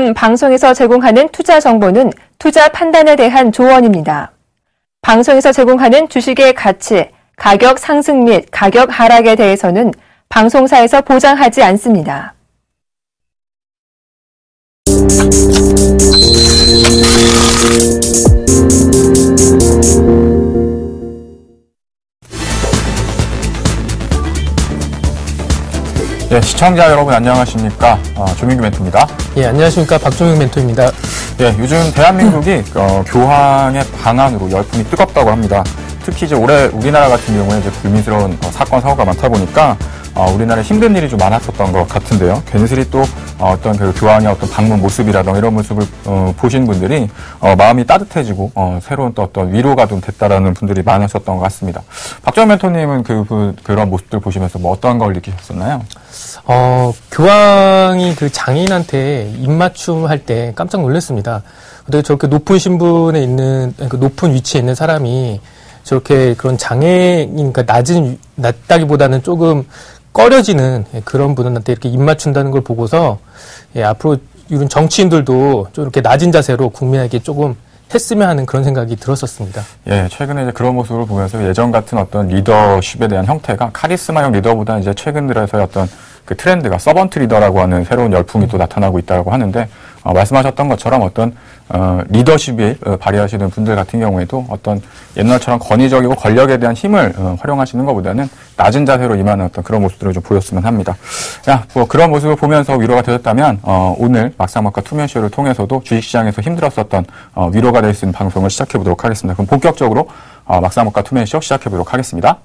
지금 방송에서 제공하는 투자 정보는 투자 판단에 대한 조언입니다. 방송에서 제공하는 주식의 가치, 가격 상승 및 가격 하락에 대해서는 방송사에서 보장하지 않습니다. 네, 시청자 여러분 안녕하십니까? 조민규 멘토입니다. 예, 안녕하십니까? 박종영 멘토입니다. 예, 요즘 대한민국이 교황의 방한으로 열풍이 뜨겁다고 합니다. 특히 이제 올해 우리나라 같은 경우에 이제 불미스러운 사건 사고가 많다 보니까 우리나라에 힘든 일이 좀 많았었던 것 같은데요. 괜스레 또 어떤 그 교황의 어떤 방문 모습이라던가 이런 모습을 보신 분들이 마음이 따뜻해지고 새로운 또 어떤 위로가 좀 됐다라는 분들이 많으셨던 것 같습니다. 박정현 멘토님은 그런 모습들 보시면서 뭐 어떤 걸 느끼셨었나요? 교황이 그 장인한테 입맞춤 할 때 깜짝 놀랐습니다. 어떻게 저렇게 높은 신분에 있는, 그 높은 위치에 있는 사람이 저렇게 그런 장애인, 그러니까 낮다기보다는 조금 꺼려지는 그런 분한테 이렇게 입맞춘다는 걸 보고서, 예, 앞으로 이런 정치인들도 좀 이렇게 낮은 자세로 국민에게 조금 했으면 하는 그런 생각이 들었었습니다. 예, 최근에 이제 그런 모습을 보면서 예전 같은 어떤 리더십에 대한 형태가 카리스마형 리더보다 이제 최근 들어서의 어떤 그 트렌드가 서번트 리더라고 하는 새로운 열풍이 또 나타나고 있다고 하는데, 말씀하셨던 것처럼 어떤 리더십이 발휘하시는 분들 같은 경우에도 어떤 옛날처럼 권위적이고 권력에 대한 힘을 활용하시는 것보다는 낮은 자세로 임하는 어떤 그런 모습들을 좀 보였으면 합니다. 뭐 그런 모습을 보면서 위로가 되셨다면 오늘 막상막하 투면쇼를 통해서도 주식시장에서 힘들었었던 위로가 될 수 있는 방송을 시작해 보도록 하겠습니다. 그럼 본격적으로 막상막하 투면쇼 시작해 보도록 하겠습니다.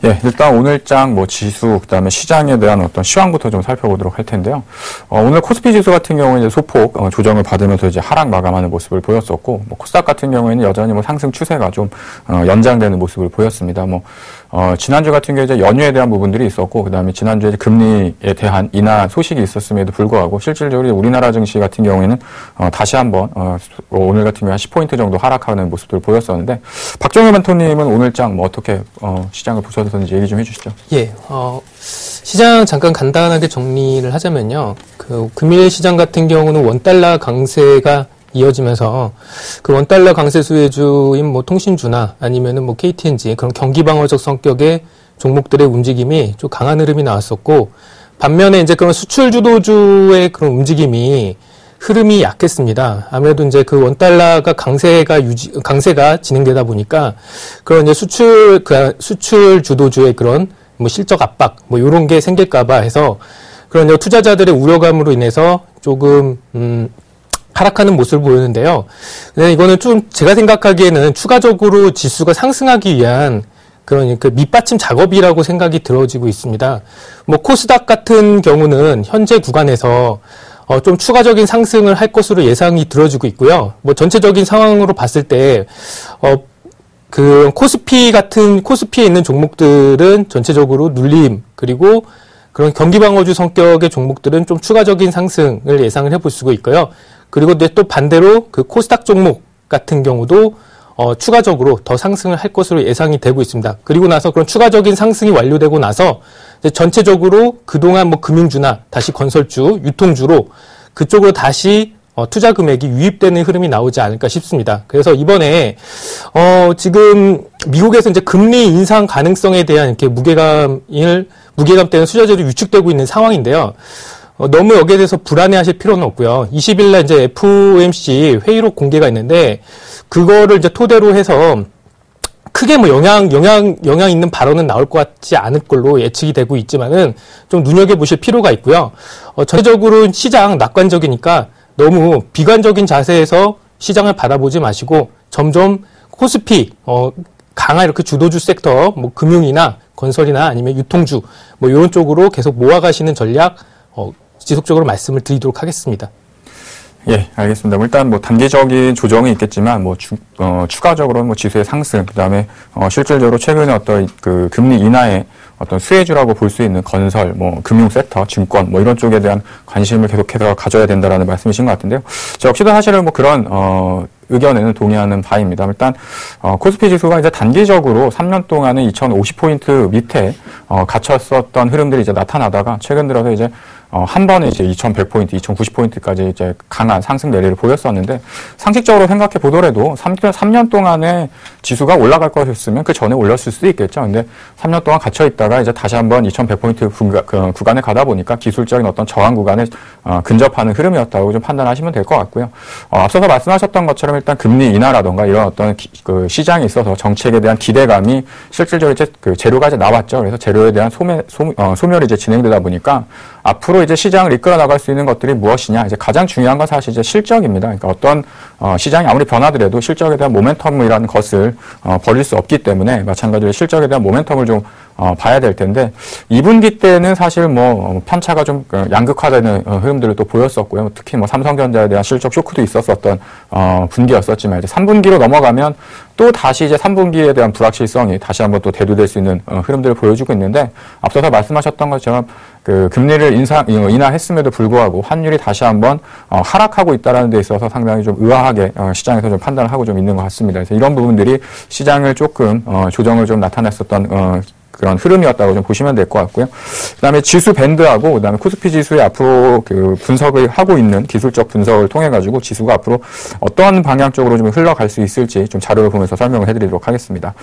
예, 일단 오늘장 지수, 그다음에 시장에 대한 어떤 시황부터 좀 살펴보도록 할 텐데요. 오늘 코스피 지수 같은 경우는 이제 소폭 조정을 받으면서 이제 하락 마감하는 모습을 보였었고, 코스닥 같은 경우에는 여전히 상승 추세가 좀 연장되는 모습을 보였습니다. 지난주 같은 경우에 이제 연휴에 대한 부분들이 있었고, 그다음에 지난주에 금리에 대한 인하 소식이 있었음에도 불구하고 실질적으로 우리나라 증시 같은 경우에는 다시 한번 오늘 같은 경우에 한 10포인트 정도 하락하는 모습들을 보였었는데, 박정현 멘토님은 오늘장 어떻게 시장을 보셨는지 얘기 좀 해주시죠. 예, 시장 잠깐 간단하게 정리를 하자면요, 그 금일 시장 같은 경우는 원달러 강세가 이어지면서 그 원달러 강세 수혜주인 통신주나 아니면은 KTNG 그런 경기 방어적 성격의 종목들의 움직임이 좀 강한 흐름이 나왔었고, 반면에 이제 그런 수출 주도주의 그런 움직임이 흐름이 약했습니다. 아무래도 이제 그 원달러가 강세가 진행되다 보니까 그런 이제 수출 주도주의 그런 실적 압박 요런 게 생길까봐 해서 그런 투자자들의 우려감으로 인해서 조금 하락하는 모습을 보이는데요. 네, 이거는 좀 제가 생각하기에는 추가적으로 지수가 상승하기 위한 그런 그 밑받침 작업이라고 생각이 들어지고 있습니다. 뭐 코스닥 같은 경우는 현재 구간에서 좀 추가적인 상승을 할 것으로 예상이 들어지고 있고요. 뭐 전체적인 상황으로 봤을 때 그 코스피에 있는 종목들은 전체적으로 눌림, 그리고 그런 경기 방어주 성격의 종목들은 좀 추가적인 상승을 예상을 해볼 수가 있고요. 그리고 또 반대로 그 코스닥 종목 같은 경우도 추가적으로 더 상승을 할 것으로 예상이 되고 있습니다. 그리고 나서 그런 추가적인 상승이 완료되고 나서 이제 전체적으로 그동안 뭐 금융주나 다시 건설주, 유통주로 그쪽으로 다시 투자 금액이 유입되는 흐름이 나오지 않을까 싶습니다. 그래서 이번에 지금 미국에서 이제 금리 인상 가능성에 대한 이렇게 무게감대는 투자자들이 위축되고 있는 상황인데요. 너무 여기에 대해서 불안해하실 필요는 없고요. 20일 날 이제 FOMC 회의록 공개가 있는데 그거를 이제 토대로 해서 크게 뭐 영향 있는 발언은 나올 것 같지 않을 걸로 예측이 되고 있지만은 좀 눈여겨보실 필요가 있고요. 전체적으로 시장 낙관적이니까 너무 비관적인 자세에서 시장을 바라보지 마시고 점점 코스피, 강한 이렇게 주도주 섹터, 뭐 금융이나 건설이나 아니면 유통주, 뭐 이런 쪽으로 계속 모아가시는 전략, 지속적으로 말씀을 드리도록 하겠습니다. 예, 알겠습니다. 일단 뭐 단기적인 조정이 있겠지만 뭐 추가적으로 뭐 지수의 상승, 그다음에 실질적으로 최근에 어떤 그 금리 인하의 어떤 수혜주라고 볼 수 있는 건설, 뭐 금융 섹터, 증권 뭐 이런 쪽에 대한 관심을 계속해서 가져야 된다라는 말씀이신 것 같은데요. 저 역시도 사실은 뭐 그런 의견에는 동의하는 바입니다. 일단 코스피 지수가 이제 단기적으로 3년 동안은 2050포인트 밑에 갇혔었던 흐름들이 이제 나타나다가 최근 들어서 이제 한 번에 이제 2100포인트, 2090포인트까지 이제 강한 상승 내리를 보였었는데, 상식적으로 생각해 보더라도 3년 동안에 지수가 올라갈 것이었으면 그 전에 올렸을 수도 있겠죠. 근데 3년 동안 갇혀 있다가 이제 다시 한번 2100포인트 구간에 가다 보니까 기술적인 어떤 저항 구간에 근접하는 흐름이었다고 좀 판단하시면 될 것 같고요. 앞서서 말씀하셨던 것처럼 일단 금리 인하라던가 이런 어떤 그 시장에 있어서 정책에 대한 기대감이 실질적으로 이제 그 재료가 이제 나왔죠. 그래서 재료에 대한 소멸이 이제 진행되다 보니까 앞으로 이제 시장을 이끌어 나갈 수 있는 것들이 무엇이냐. 이제 가장 중요한 건 사실 이제 실적입니다. 그러니까 어떤 시장이 아무리 변하더라도 실적에 대한 모멘텀이라는 것을 버릴 수 없기 때문에 마찬가지로 실적에 대한 모멘텀을 좀 봐야 될 텐데, 2분기 때는 사실 뭐 편차가 좀 양극화되는 흐름들을 또 보였었고요. 특히 뭐 삼성전자에 대한 실적 쇼크도 있었었던 분기였었지만, 이제 3분기로 넘어가면 또 다시 이제 3분기에 대한 불확실성이 다시 한번 또 대두될 수 있는 흐름들을 보여주고 있는데, 앞서서 말씀하셨던 것처럼 그 금리를 인하했음에도 불구하고 환율이 다시 한번 하락하고 있다는 데 있어서 상당히 좀 의아하게 시장에서 좀 판단을 하고 좀 있는 것 같습니다. 그래서 이런 부분들이 시장을 조금 조정을 좀 나타냈었던 그런 흐름이었다고 좀 보시면 될 것 같고요. 그다음에 지수 밴드하고 그다음에 코스피 지수의 앞으로 그 분석을 하고 있는 기술적 분석을 통해 가지고 지수가 앞으로 어떤 방향 쪽으로 좀 흘러갈 수 있을지 좀 자료를 보면서 설명을 해드리도록 하겠습니다.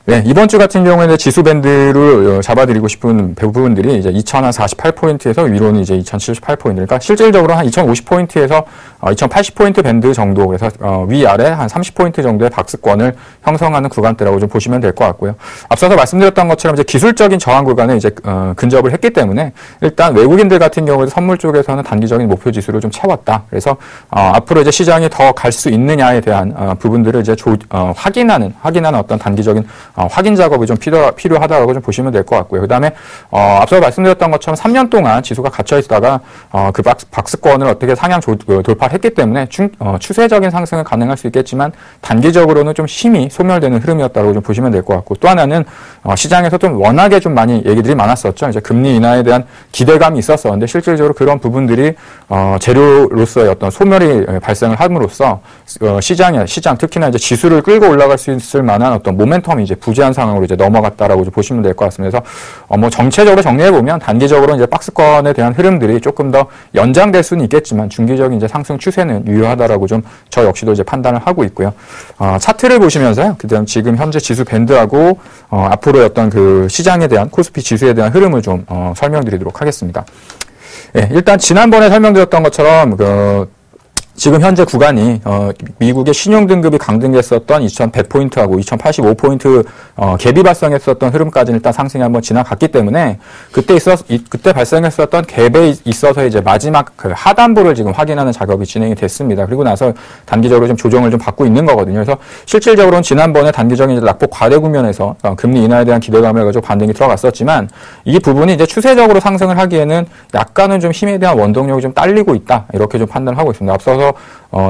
네, 이번 주 같은 경우에는 지수 밴드를 잡아드리고 싶은 부분들이 이제 2048포인트에서 위로는 이제 2078포인트. 그러니까 실질적으로 한 2050포인트에서 2080포인트 밴드 정도, 그래서 위아래 한 30포인트 정도의 박스권을 형성하는 구간대라고 좀 보시면 될 것 같고요. 앞서서 말씀드렸던 것처럼 이제 기술적인 저항 구간에 이제 근접을 했기 때문에 일단 외국인들 같은 경우에도 선물 쪽에서는 단기적인 목표 지수를 좀 채웠다. 그래서 앞으로 이제 시장이 더 갈 수 있느냐에 대한 부분들을 이제 확인하는 어떤 단기적인 확인 작업이 좀 필요하다고 좀 보시면 될 것 같고요. 그다음에 앞서 말씀드렸던 것처럼 3년 동안 지수가 갇혀 있다가 그 박스권을 어떻게 상향 돌파를 했기 때문에 추세적인 상승은 가능할 수 있겠지만 단기적으로는 좀 힘이 소멸되는 흐름이었다고 좀 보시면 될 것 같고, 또 하나는 시장에서 좀 워낙에 좀 많이 얘기들이 많았었죠. 이제 금리 인하에 대한 기대감이 있었었는데 실질적으로 그런 부분들이 재료로서의 어떤 소멸이 발생을 함으로써 시장 특히나 이제 지수를 끌고 올라갈 수 있을 만한 어떤 모멘텀이 이제 부재한 상황으로 이제 넘어갔다라고 좀 보시면 될 것 같습니다. 그래서 뭐 정체적으로 정리해 보면 단기적으로 이제 박스권에 대한 흐름들이 조금 더 연장될 수는 있겠지만 중기적인 이제 상승 추세는 유효하다라고 좀 저 역시도 이제 판단을 하고 있고요. 차트를 보시면서요. 그다음 지금 현재 지수 밴드하고 앞으로의 어떤 그 시장에 대한 코스피 지수에 대한 흐름을 좀 설명드리도록 하겠습니다. 예, 일단 지난번에 설명드렸던 것처럼 지금 현재 구간이 미국의 신용 등급이 강등했었던 2100포인트하고 2085포인트 갭이 발생했었던 흐름까지는 일단 상승이 한번 지나갔기 때문에 그때 발생했었던 갭에 있어서 이제 마지막 그 하단부를 지금 확인하는 작업이 진행이 됐습니다. 그리고 나서 단기적으로 좀 조정을 좀 받고 있는 거거든요. 그래서 실질적으로는 지난번에 단기적인 이제 낙폭 과대 국면에서 금리 인하에 대한 기대감을 가지고 반등이 들어갔었지만 이 부분이 이제 추세적으로 상승을 하기에는 약간은 좀 힘에 대한 원동력이 좀 딸리고 있다. 이렇게 좀 판단을 하고 있습니다. 앞서서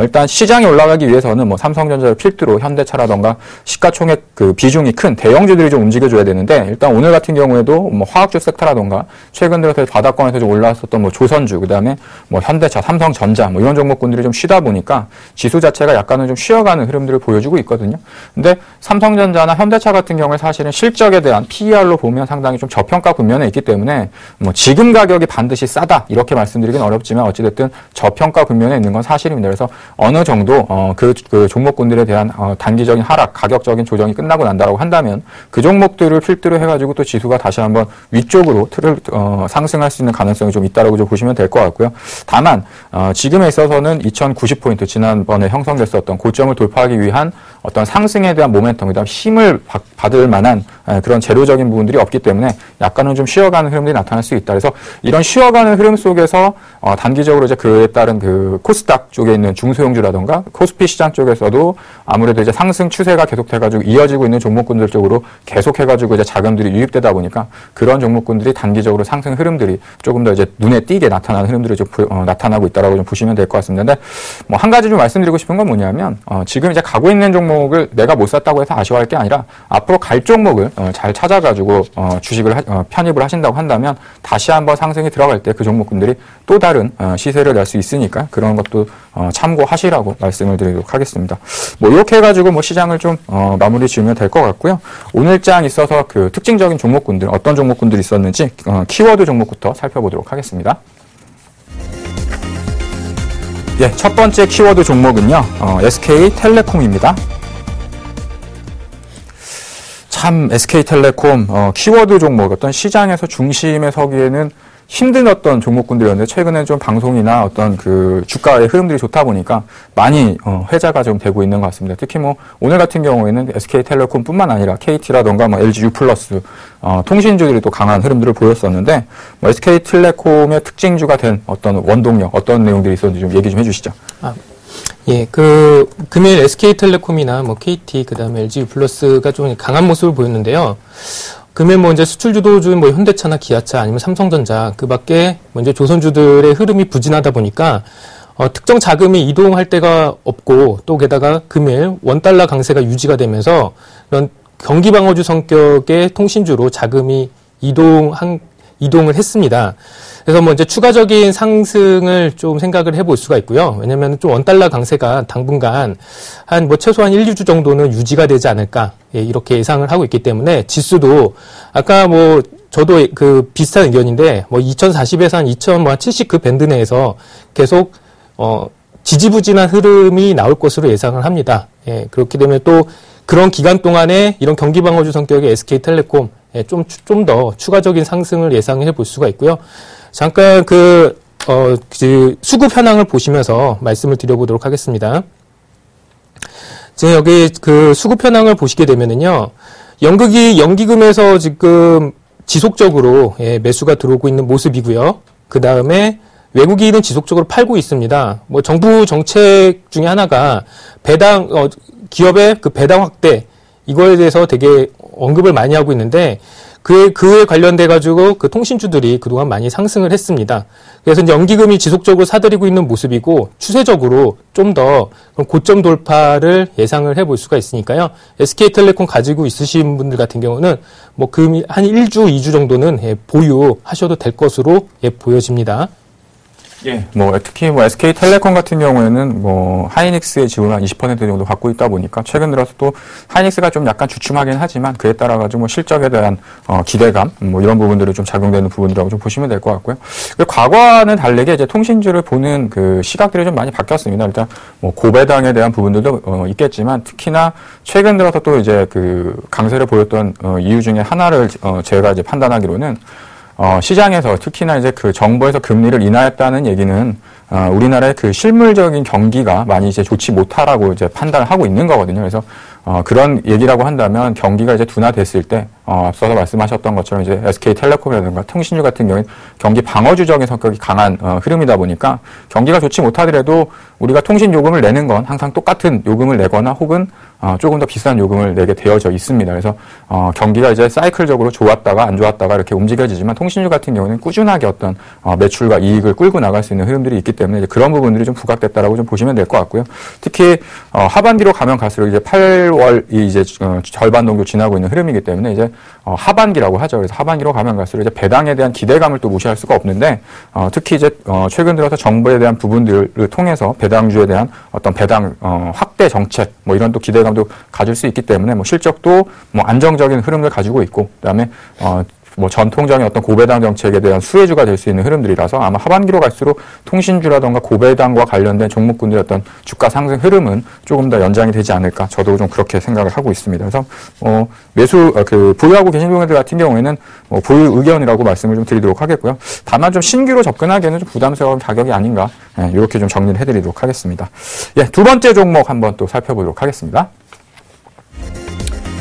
일단 시장이 올라가기 위해서는 뭐 삼성전자를 필두로 현대차라던가 시가총액 그 비중이 큰 대형주들이 좀 움직여줘야 되는데 일단 오늘 같은 경우에도 뭐 화학주 섹터라던가 최근 들어서 바닥권에서 좀 올라왔었던 뭐 조선주 그다음에 뭐 현대차, 삼성전자 뭐 이런 종목군들이 좀 쉬다 보니까 지수 자체가 약간은 좀 쉬어가는 흐름들을 보여주고 있거든요. 근데 삼성전자나 현대차 같은 경우에 사실은 실적에 대한 PER로 보면 상당히 좀 저평가 국면에 있기 때문에 뭐 지금 가격이 반드시 싸다 이렇게 말씀드리긴 어렵지만 어찌됐든 저평가 국면에 있는 건 사실입니다. 그래서 어느 정도 그 종목군들에 대한 단기적인 하락, 가격적인 조정이 끝나고 난다라고 한다면 그 종목들을 필두로 해가지고 또 지수가 다시 한번 위쪽으로 틀을 상승할 수 있는 가능성이 좀 있다라고 좀 보시면 될 것 같고요. 다만 지금에 있어서는 2090포인트 지난번에 형성됐었던 고점을 돌파하기 위한 어떤 상승에 대한 모멘텀, 그다음 힘을 받을 만한 그런 재료적인 부분들이 없기 때문에 약간은 좀 쉬어가는 흐름들이 나타날 수 있다. 그래서 이런 쉬어가는 흐름 속에서 단기적으로 이제 그에 따른 그 코스닥 쪽에 있는 중소형주라던가 코스피 시장 쪽에서도 아무래도 이제 상승 추세가 계속돼가지고 이어지고 있는 종목군들 쪽으로 계속해가지고 이제 자금들이 유입되다 보니까 그런 종목군들이 단기적으로 상승 흐름들이 조금 더 이제 눈에 띄게 나타나는 흐름들이 좀 나타나고 있다라고 좀 보시면 될 것 같습니다. 근데 뭐 한 가지 좀 말씀드리고 싶은 건 뭐냐면 지금 이제 가고 있는 종목을 내가 못 샀다고 해서 아쉬워할 게 아니라 앞으로 갈 종목을 잘 찾아가지고 주식을 편입을 하신다고 한다면 다시 한번 상승이 들어갈 때 그 종목군들이 또 다른 시세를 낼 수 있으니까 그런 것도 참고하시라고 말씀을 드리도록 하겠습니다. 뭐 이렇게 해가지고 뭐 시장을 좀 마무리 지으면 될 것 같고요. 오늘장 있어서 그 특징적인 종목군들 어떤 종목군들이 있었는지 키워드 종목부터 살펴보도록 하겠습니다. 예, 첫 번째 키워드 종목은요, SK텔레콤입니다. 참 SK텔레콤 키워드 종목 어떤 시장에서 중심에 서기에는 힘든 어떤 종목군들이었는데 최근에 좀 방송이나 어떤 그 주가의 흐름들이 좋다 보니까 많이 회자가 좀 되고 있는 것 같습니다. 특히 뭐 오늘 같은 경우에는 SK텔레콤뿐만 아니라 KT라던가 뭐 LGU+, 통신주들이 또 강한 흐름들을 보였었는데 뭐 SK텔레콤의 특징주가 된 어떤 원동력, 어떤 내용들이 있었는지 좀 얘기 좀 해주시죠. 예, 그 금일 SK텔레콤이나 뭐 KT 그다음에 LGU+가 좀 강한 모습을 보였는데요. 금일 뭐 이제 수출주도주인 뭐 현대차나 기아차 아니면 삼성전자 그 밖에 뭐 이제 조선주들의 흐름이 부진하다 보니까 특정 자금이 이동할 데가 없고 또 게다가 금일 원달러 강세가 유지가 되면서 이런 경기 방어주 성격의 통신주로 자금이 이동을 했습니다. 그래서 뭐 이제 추가적인 상승을 좀 생각을 해볼 수가 있고요. 왜냐면 좀 원달러 강세가 당분간 한 뭐 최소한 1, 2주 정도는 유지가 되지 않을까. 예, 이렇게 예상을 하고 있기 때문에 지수도 아까 뭐 저도 그 비슷한 의견인데 뭐 2040에서 한 2070 그 밴드 내에서 계속 지지부진한 흐름이 나올 것으로 예상을 합니다. 예, 그렇게 되면 또 그런 기간 동안에 이런 경기 방어주 성격의 SK텔레콤 좀 더 추가적인 상승을 예상해 볼 수가 있고요. 잠깐 그 수급 현황을 보시면서 말씀을 드려보도록 하겠습니다. 지금 여기 그 수급 현황을 보시게 되면은요, 연기금에서 지금 지속적으로 매수가 들어오고 있는 모습이고요. 그 다음에 외국인은 지속적으로 팔고 있습니다. 뭐 정부 정책 중에 하나가 기업의 그 배당 확대 이거에 대해서 되게 언급을 많이 하고 있는데 그에 관련돼 가지고 그 통신주들이 그동안 많이 상승을 했습니다. 그래서 이제 연기금이 지속적으로 사들이고 있는 모습이고 추세적으로 좀 더 고점 돌파를 예상을 해볼 수가 있으니까요. SK텔레콤 가지고 있으신 분들 같은 경우는 뭐 금이 한 1주, 2주 정도는 보유하셔도 될 것으로 보여집니다. 예, 뭐 특히 뭐 SK텔레콤 같은 경우에는 뭐 하이닉스의 지분을 한 20% 정도 갖고 있다 보니까 최근 들어서 또 하이닉스가 좀 약간 주춤하긴 하지만 그에 따라 가지고 뭐 실적에 대한 기대감 뭐 이런 부분들이 좀 작용되는 부분이라고 좀 보시면 될 것 같고요. 그리고 과거와는 다르게 이제 통신주를 보는 그 시각들이 좀 많이 바뀌었습니다. 일단 뭐 고배당에 대한 부분들도 있겠지만 특히나 최근 들어서 또 이제 그 강세를 보였던 이유 중에 하나를 제가 이제 판단하기로는 시장에서 특히나 이제 그 정부에서 금리를 인하했다는 얘기는 우리나라의 그 실물적인 경기가 많이 이제 좋지 못하라고 이제 판단을 하고 있는 거거든요. 그래서 그런 얘기라고 한다면 경기가 이제 둔화됐을 때 앞서서 말씀하셨던 것처럼 이제 SK텔레콤이라든가 통신주 같은 경우에 경기 방어주적인 성격이 강한 흐름이다 보니까 경기가 좋지 못하더라도 우리가 통신 요금을 내는 건 항상 똑같은 요금을 내거나 혹은 조금 더 비싼 요금을 내게 되어져 있습니다. 그래서 경기가 이제 사이클적으로 좋았다가 안 좋았다가 이렇게 움직여지지만 통신주 같은 경우는 꾸준하게 어떤 매출과 이익을 끌고 나갈 수 있는 흐름들이 있기 때문에 이제 그런 부분들이 좀 부각됐다라고 좀 보시면 될 것 같고요. 특히 하반기로 가면 갈수록 이제 8월이 이제 절반 정도 지나고 있는 흐름이기 때문에 이제 하반기라고 하죠. 그래서 하반기로 가면 갈수록 이제 배당에 대한 기대감을 또 무시할 수가 없는데 특히 이제 최근 들어서 정부에 대한 부분들을 통해서 배당주에 대한 어떤 배당 확대 정책 뭐 이런 또 기대감도 가질 수 있기 때문에 뭐 실적도 뭐 안정적인 흐름을 가지고 있고 그다음에 뭐 전통적인 어떤 고배당 정책에 대한 수혜주가 될 수 있는 흐름들이라서 아마 하반기로 갈수록 통신주라던가 고배당과 관련된 종목군들의 어떤 주가 상승 흐름은 조금 더 연장이 되지 않을까 저도 좀 그렇게 생각을 하고 있습니다. 그래서 보유하고 계신 분들 같은 경우에는 보유 의견이라고 말씀을 좀 드리도록 하겠고요. 다만 좀 신규로 접근하기에는 좀 부담스러운 가격이 아닌가 이렇게 좀 정리를 해드리도록 하겠습니다. 예, 두 번째 종목 한번 또 살펴보도록 하겠습니다.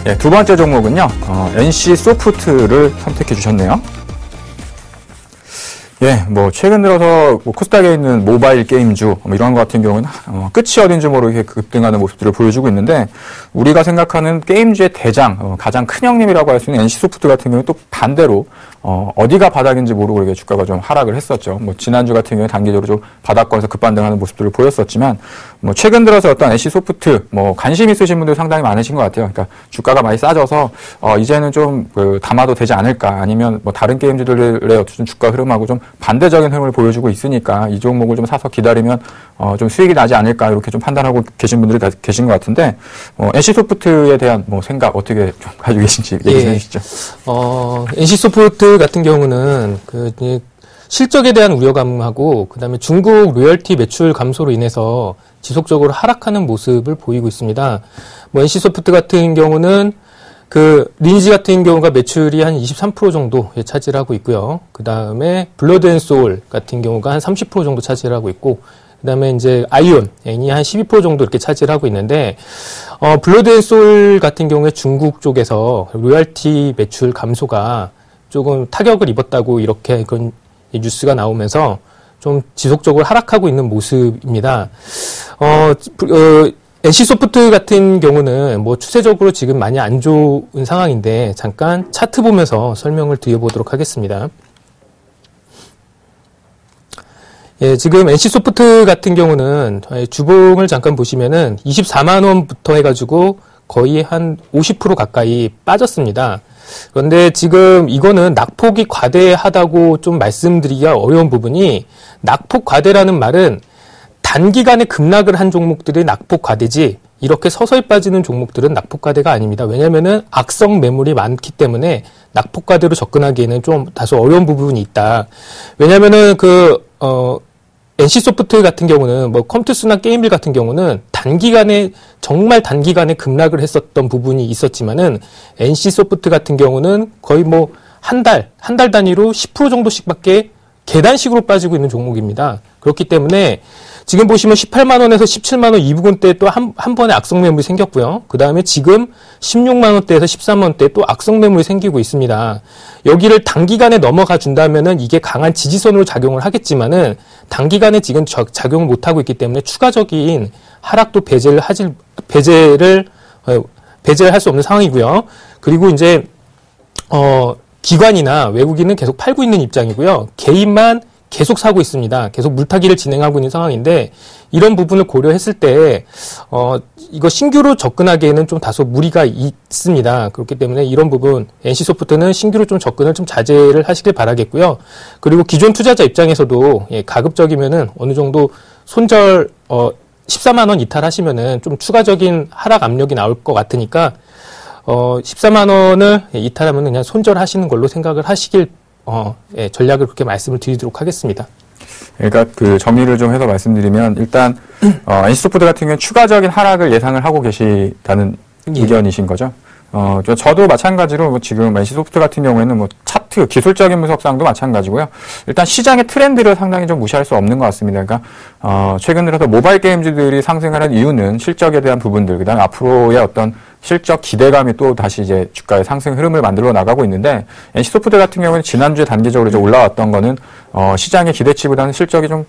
예, 두 번째 종목은요, NC소프트를 선택해 주셨네요. 예, 뭐, 최근 들어서 코스닥에 있는 모바일 게임주, 이런 것 같은 경우는, 끝이 어딘지 모르게 급등하는 모습들을 보여주고 있는데, 우리가 생각하는 게임주의 대장, 가장 큰 형님이라고 할 수 있는 NC소프트 같은 경우는 또 반대로, 어디가 바닥인지 모르고 이게 주가가 좀 하락을 했었죠. 뭐, 지난주 같은 경우에 단기적으로 좀 바닥권에서 급반등하는 모습들을 보였었지만, 뭐, 최근 들어서 어떤 NC소프트, 뭐, 관심 있으신 분들 상당히 많으신 것 같아요. 그러니까 주가가 많이 싸져서, 이제는 좀, 담아도 되지 않을까, 아니면 뭐, 다른 게임주들의 어떤 주가 흐름하고 좀 반대적인 흐름을 보여주고 있으니까 이 종목을 좀 사서 기다리면, 좀 수익이 나지 않을까, 이렇게 좀 판단하고 계신 분들이 계신 것 같은데, NC소프트에 대한 뭐, 생각 어떻게 좀 가지고 계신지 얘기 좀 해주시죠. NC소프트 같은 경우는 실적에 대한 우려감하고 그다음에 중국 로열티 매출 감소로 인해서 지속적으로 하락하는 모습을 보이고 있습니다. 뭐 NC소프트 같은 경우는 리니지 같은 경우가 매출이 한 23% 정도 차지하고 있고요. 그다음에 블러드앤소울 같은 경우가 한 30% 정도 차지하고 있고 그다음에 이제 아이온이 한 12% 정도 이렇게 차지하고 있는데 블러드앤소울 같은 경우에 중국 쪽에서 로열티 매출 감소가 조금 타격을 입었다고 이렇게 그런 뉴스가 나오면서 좀 지속적으로 하락하고 있는 모습입니다. NC소프트 같은 경우는 뭐 추세적으로 지금 많이 안 좋은 상황인데 잠깐 차트 보면서 설명을 드려보도록 하겠습니다. 예, 지금 NC소프트 같은 경우는 주봉을 잠깐 보시면은 24만 원부터 해가지고 거의 한 50% 가까이 빠졌습니다. 그런데 지금 이거는 낙폭이 과대하다고 좀 말씀드리기가 어려운 부분이 낙폭 과대라는 말은 단기간에 급락을 한 종목들이 낙폭 과대지 이렇게 서서히 빠지는 종목들은 낙폭 과대가 아닙니다. 왜냐면은 악성 매물이 많기 때문에 낙폭 과대로 접근하기에는 좀 다소 어려운 부분이 있다. 왜냐면은 NC소프트 같은 경우는 뭐 컴투스나 게임빌 같은 경우는 정말 단기간에 급락을 했었던 부분이 있었지만은 NC소프트 같은 경우는 거의 뭐 한 달 단위로 10% 정도씩밖에 계단식으로 빠지고 있는 종목입니다. 그렇기 때문에 지금 보시면 18만 원에서 17만 원 이 부분대에 또 한 번에 악성 매물이 생겼고요. 그 다음에 지금 16만 원대에서 13만 원대에 또 악성 매물이 생기고 있습니다. 여기를 단기간에 넘어가 준다면은 이게 강한 지지선으로 작용을 하겠지만은 단기간에 지금 작용을 못하고 있기 때문에 추가적인 하락도 배제를 할 수 없는 상황이고요. 그리고 이제 기관이나 외국인은 계속 팔고 있는 입장이고요. 개인만 계속 사고 있습니다. 계속 물타기를 진행하고 있는 상황인데 이런 부분을 고려했을 때 이거 신규로 접근하기에는 좀 다소 무리가 있습니다. 그렇기 때문에 이런 부분 NC소프트는 신규로 좀 접근을 좀 자제를 하시길 바라겠고요. 그리고 기존 투자자 입장에서도 가급적이면은 어느 정도 손절 14만 원 이탈하시면은 좀 추가적인 하락 압력이 나올 것 같으니까 14만 원을 이탈하면 그냥 손절하시는 걸로 생각을 하시길 전략을 그렇게 말씀을 드리도록 하겠습니다. 그러니까 정리를 좀 해서 말씀드리면 일단 NC소프트 같은 경우는 추가적인 하락을 예상을 하고 계시다는 의견이신 거죠. 저도 마찬가지로 지금 NC소프트 같은 경우에는 뭐 차트, 기술적인 분석상도 마찬가지고요. 일단 시장의 트렌드를 상당히 좀 무시할 수 없는 것 같습니다. 그러니까 최근 들어서 모바일 게임즈들이 상승하는 이유는 실적에 대한 부분들, 그다음에 앞으로의 어떤 실적 기대감이 또 다시 이제 주가의 상승 흐름을 만들어 나가고 있는데, NC소프트 같은 경우는 지난주에 단기적으로 이제 올라왔던 거는 시장의 기대치보다는 실적이 좀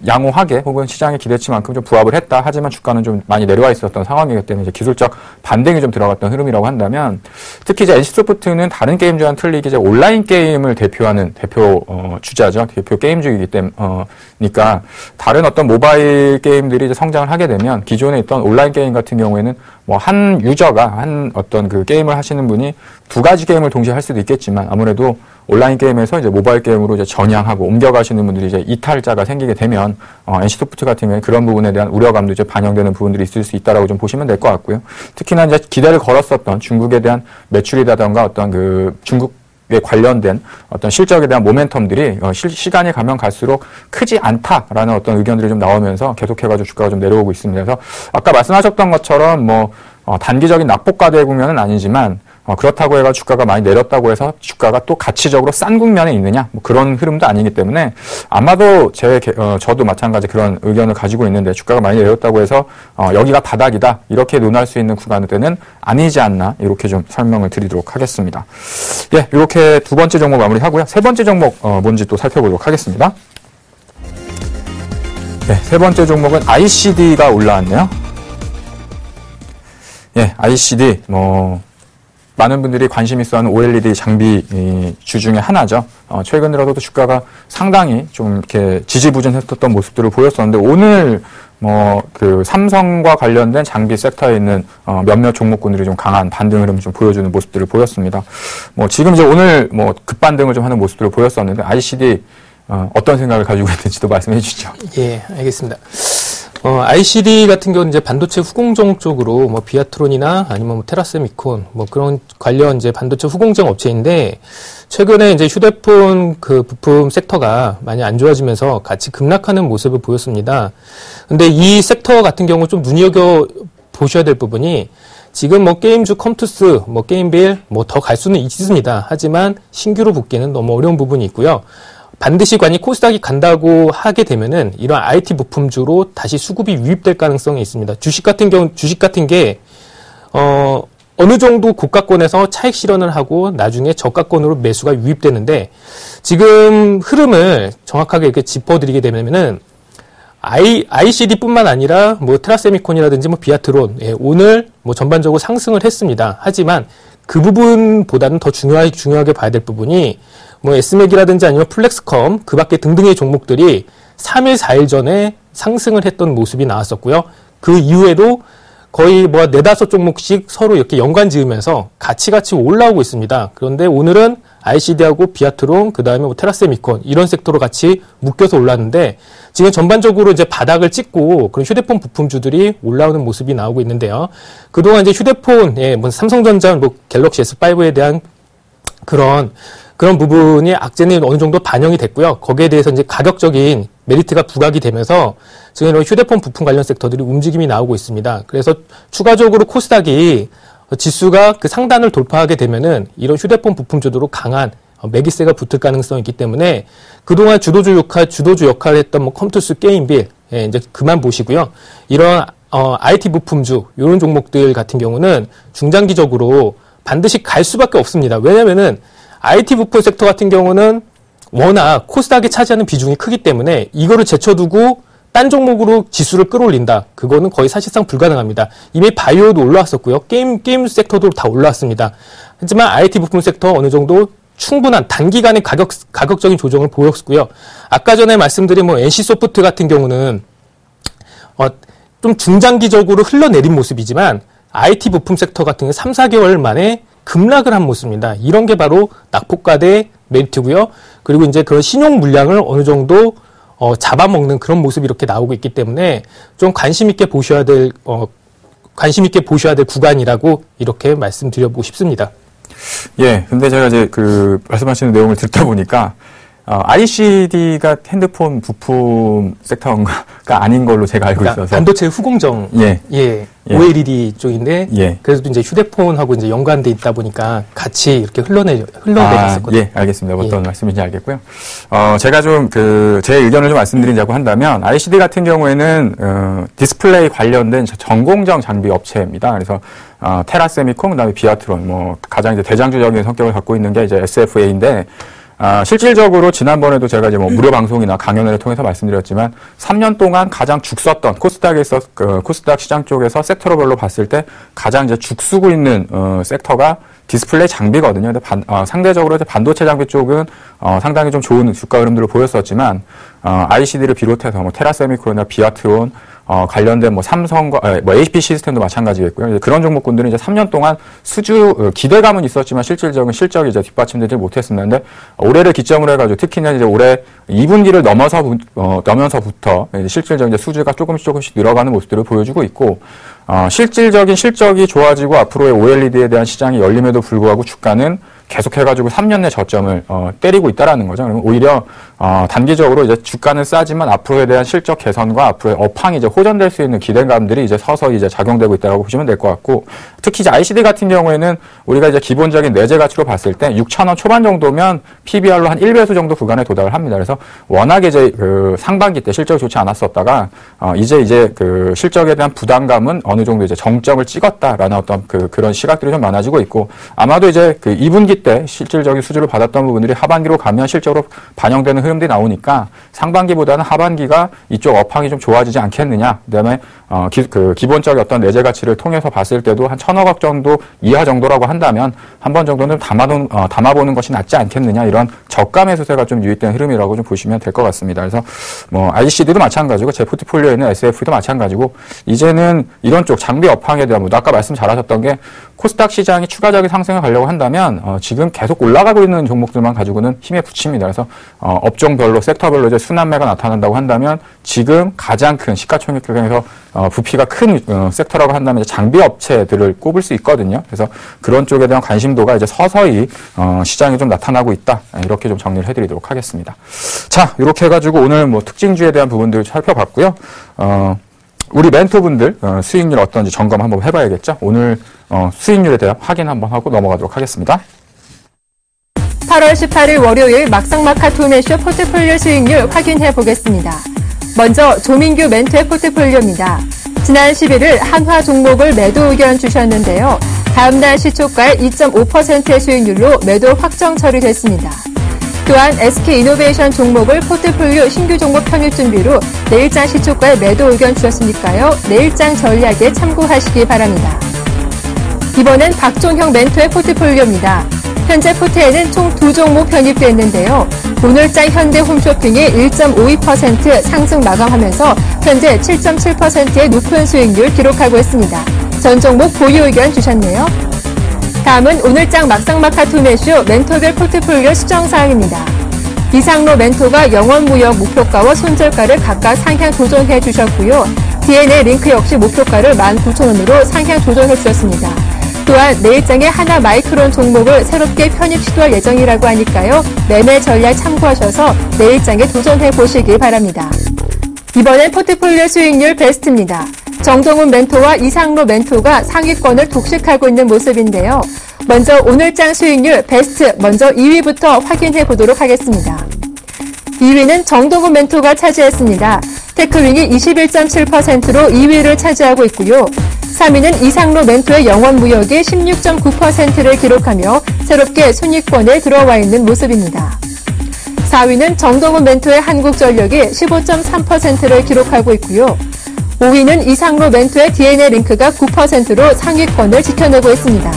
양호하게 혹은 시장의 기대치만큼 좀 부합을 했다. 하지만 주가는 좀 많이 내려와 있었던 상황이기 때문에 이제 기술적 반등이 좀 들어갔던 흐름이라고 한다면, 특히 이제 NC소프트는 다른 게임주와는 틀리게 이제 온라인 게임을 대표하는 대표 주자죠. 대표 게임주이기 때문이니까 다른 어떤 모바일 게임들이 이제 성장을 하게 되면 기존에 있던 온라인 게임 같은 경우에는 한 유저가 한 어떤 그 게임을 하시는 분이 두 가지 게임을 동시에 할 수도 있겠지만, 아무래도 온라인 게임에서 이제 모바일 게임으로 이제 전향하고 옮겨가시는 분들이 이제 이탈자가 생기게 되면 NC소프트 같은 경우에 그런 부분에 대한 우려감도 이제 반영되는 부분들이 있을 수 있다라고 좀 보시면 될 것 같고요. 특히나 이제 기대를 걸었었던 중국에 대한 매출이라던가 어떤 그 중국에 관련된 어떤 실적에 대한 모멘텀들이 시간이 가면 갈수록 크지 않다라는 어떤 의견들이 좀 나오면서 계속해가지고 주가가 좀 내려오고 있습니다. 그래서 아까 말씀하셨던 것처럼 단기적인 낙폭과대 국면은 아니지만 그렇다고 해가 주가가 많이 내렸다고 해서 주가가 또 가치적으로 싼 국면에 있느냐, 그런 흐름도 아니기 때문에 아마도 저도 마찬가지 그런 의견을 가지고 있는데, 주가가 많이 내렸다고 해서 여기가 바닥이다 이렇게 논할 수 있는 구간은 아니지 않나, 이렇게 좀 설명을 드리도록 하겠습니다. 예, 이렇게 두 번째 종목 마무리하고요. 세 번째 종목 뭔지 또 살펴보도록 하겠습니다. 네, 세 번째 종목은 ICD가 올라왔네요. 예, ICD 많은 분들이 관심 있어하는 OLED 장비 주 중에 하나죠. 최근 들어서도 주가가 상당히 좀 이렇게 지지부진했었던 모습들을 보였었는데, 오늘 그 삼성과 관련된 장비 섹터에 있는 몇몇 종목군들이 좀 강한 반등 흐름을 좀 보여주는 모습들을 보였습니다. 지금 이제 오늘 급반등을 좀 하는 모습들을 보였었는데, ICD 어떤 생각을 가지고 있는지도 말씀해 주시죠. 예, 알겠습니다. ICD 같은 경우는 이제 반도체 후공정 쪽으로 비아트론이나 아니면 테라세미콘 그런 관련 이제 반도체 후공정 업체인데, 최근에 이제 휴대폰 그 부품 섹터가 많이 안 좋아지면서 같이 급락하는 모습을 보였습니다. 근데 이 섹터 같은 경우 좀 눈여겨 보셔야 될 부분이, 지금 게임주 컴투스, 게임빌 더 갈 수는 있습니다. 하지만 신규로 붙기는 너무 어려운 부분이 있고요. 반드시 코스닥이 간다고 하게 되면은 이런 IT 부품주로 다시 수급이 유입될 가능성이 있습니다. 주식 같은 게 어느 정도 고가권에서 차익 실현을 하고 나중에 저가권으로 매수가 유입되는데, 지금 흐름을 정확하게 이렇게 짚어드리게 되면은 ICD뿐만 아니라 테라세미콘이라든지 비아트론, 오늘 전반적으로 상승을 했습니다. 하지만 그 부분보다는 더 중요하게 봐야 될 부분이 SMAC이라든지 아니면 플렉스컴, 그 밖에 등등의 종목들이 3일, 4일 전에 상승을 했던 모습이 나왔었고요. 그 이후에도 거의 4-5 종목씩 서로 이렇게 연관 지으면서 같이 올라오고 있습니다. 그런데 오늘은 ICD하고 비아트론, 그 다음에 테라세미콘, 이런 섹터로 같이 묶여서 올랐는데, 지금 전반적으로 이제 바닥을 찍고 그런 휴대폰 부품주들이 올라오는 모습이 나오고 있는데요. 그동안 이제 휴대폰, 삼성전자, 갤럭시 S5에 대한 그런 부분이 악재는 어느 정도 반영이 됐고요. 거기에 대해서 이제 가격적인 메리트가 부각이 되면서 지금 이런 휴대폰 부품 관련 섹터들이 움직임이 나오고 있습니다. 그래서 추가적으로 코스닥이 지수가 그 상단을 돌파하게 되면은 이런 휴대폰 부품주도로 강한 매기세가 붙을 가능성이 있기 때문에, 그동안 주도주 역할을 했던 컴투스, 게임빌, 이제 그만 보시고요. 이런 IT 부품주, 이런 종목들 같은 경우는 중장기적으로 반드시 갈 수밖에 없습니다. 왜냐면은 IT 부품 섹터 같은 경우는 워낙 코스닥이 차지하는 비중이 크기 때문에 이거를 제쳐두고 딴 종목으로 지수를 끌어올린다, 그거는 거의 사실상 불가능합니다. 이미 바이오도 올라왔었고요. 게임 섹터도 다 올라왔습니다. 하지만 IT 부품 섹터 어느 정도 충분한 단기간의 가격적인 조정을 보였고요. 아까 전에 말씀드린 NC소프트 같은 경우는 좀 중장기적으로 흘러내린 모습이지만, IT 부품 섹터 같은 경우 3-4개월 만에 급락을 한 모습입니다. 이런 게 바로 낙폭과대 메리트고요. 그리고 이제 그런 신용 물량을 어느 정도 잡아먹는 그런 모습이 이렇게 나오고 있기 때문에 좀 관심 있게 보셔야 될 구간이라고 이렇게 말씀드려보고 싶습니다. 예, 근데 제가 이제 말씀하시는 내용을 듣다 보니까 ICD가 핸드폰 부품 섹터가 아닌 걸로 제가 알고 그러니까 있어서. 반도체 후공정. 예. OLED 쪽인데. 예. 그래서 이제 휴대폰하고 이제 연관돼 있다 보니까 같이 이렇게 흘러내렸었거든요. 예, 알겠습니다. 어떤 말씀인지 알겠고요. 제가 좀 제 의견을 좀 말씀드리자고 한다면, ICD 같은 경우에는, 디스플레이 관련된 전공정 장비 업체입니다. 그래서, 테라세미콘, 그 다음에 비아트론, 가장 이제 대장주적인 성격을 갖고 있는 게 이제 SFA인데, 실질적으로 지난번에도 제가 이제 무료 방송이나 강연을 통해서 말씀드렸지만 3년 동안 가장 죽섰던 코스닥 시장 쪽에서 섹터별로 봤을 때 가장 이제 죽쓰고 있는 섹터가 디스플레이 장비거든요. 근데 상대적으로 이제 반도체 장비 쪽은 상당히 좀 좋은 주가 흐름들을 보였었지만 ICD를 비롯해서 테라세미콘이나 비아트론 관련된 삼성과 HP 시스템도 마찬가지겠고요. 그런 종목군들은 이제 3년 동안 기대감은 있었지만 실질적인 실적이 이제 뒷받침되지 못했습니다. 근데 올해를 기점으로 해가지고 특히나 이제 올해 2분기를 넘어서부터 실질적인 수주가 조금씩 늘어가는 모습들을 보여주고 있고, 실질적인 실적이 좋아지고 앞으로의 OLED에 대한 시장이 열림에도 불구하고 주가는 계속해가지고 3년 내 저점을 때리고 있다라는 거죠. 그러면 오히려 단기적으로 이제 주가는 싸지만 앞으로에 대한 실적 개선과 앞으로의 업황이 이제 호전될 수 있는 기대감들이 이제 서서히 이제 작용되고 있다라고 보시면 될 것 같고, 특히 이제 ICD 같은 경우에는 우리가 이제 기본적인 내재 가치로 봤을 때 6,000원 초반 정도면 PBR로 한 1배수 정도 구간에 도달을 합니다. 그래서 워낙에 이제 상반기 때 실적이 좋지 않았었다가 이제 실적에 대한 부담감은 어느 정도 이제 정점을 찍었다라는 어떤 그런 시각들이 좀 많아지고 있고, 아마도 이제 2분기 때 실질적인 수주를 받았던 부분들이 하반기로 가면 실적으로 반영되는 흐름들이 나오니까 상반기보다는 하반기가 이쪽 업황이 좀 좋아지지 않겠느냐. 그다음에 기본적인 어떤 내재 가치를 통해서 봤을 때도 한 1,000억 정도 이하 정도라고 한다면 한 번 정도는 담아보는 것이 낫지 않겠느냐. 이런 저가 매수세가 좀 유입된 흐름이라고 좀 보시면 될 것 같습니다. 그래서 ICD도 마찬가지고 제 포트폴리오에 있는 SF도 마찬가지고, 이제는 이런 쪽 장비 업황에 대한 아까 말씀 잘하셨던 게 코스닥 시장이 추가적인 상승을 가려고 한다면 지금 계속 올라가고 있는 종목들만 가지고는 힘에 부칩니다. 그래서 업종별로 섹터별로 이제 순환매가 나타난다고 한다면 지금 가장 큰 시가총액에서 부피가 큰 섹터라고 한다면 이제 장비 업체들을 꼽을 수 있거든요. 그래서 그런 쪽에 대한 관심도가 이제 서서히 시장에 좀 나타나고 있다. 이렇게 좀 정리를 해드리도록 하겠습니다. 자, 이렇게 해가지고 오늘 특징주에 대한 부분들을 살펴봤고요. 우리 멘토분들 수익률 어떤지 점검 한번 해봐야겠죠. 오늘 수익률에 대한 확인 한번 하고 넘어가도록 하겠습니다. 8월 18일 월요일 막상막하 투매쇼 포트폴리오 수익률 확인해 보겠습니다. 먼저 조민규 멘토의 포트폴리오입니다. 지난 11일 한화 종목을 매도 의견 주셨는데요. 다음날 시초가의 2.5%의 수익률로 매도 확정 처리됐습니다. 또한 SK이노베이션 종목을 포트폴리오 신규 종목 편입 준비로 내일장 시초가에 매도 의견 주셨으니까요. 내일장 전략에 참고하시기 바랍니다. 이번엔 박종형 멘토의 포트폴리오입니다. 현재 포트에는 총 2종목 편입됐는데요. 오늘장 현대 홈쇼핑이 1.52% 상승 마감하면서 현재 7.7%의 높은 수익률 기록하고 있습니다. 전 종목 보유 의견 주셨네요. 다음은 오늘장 막상막하 투매쇼 멘토별 포트폴리오 수정사항입니다. 이상로 멘토가 영원무역 목표가와 손절가를 각각 상향 조정해 주셨고요. DNA 링크 역시 목표가를 19,000원으로 상향 조정해 주셨습니다. 또한 내일장에 하나 마이크론 종목을 새롭게 편입 시도할 예정이라고 하니까요. 매매 전략 참고하셔서 내일장에 도전해 보시기 바랍니다. 이번엔 포트폴리오 수익률 베스트입니다. 정동훈 멘토와 이상로 멘토가 상위권을 독식하고 있는 모습인데요. 먼저 오늘장 수익률 베스트 먼저 2위부터 확인해 보도록 하겠습니다. 2위는 정동훈 멘토가 차지했습니다. 테크윙이 21.7%로 2위를 차지하고 있고요. 3위는 이상로 멘토의 영원무역이 16.9%를 기록하며 새롭게 순위권에 들어와 있는 모습입니다. 4위는 정동훈 멘토의 한국전력이 15.3%를 기록하고 있고요. 5위는 이상로 멘토의 DNA 링크가 9%로 상위권을 지켜내고 있습니다.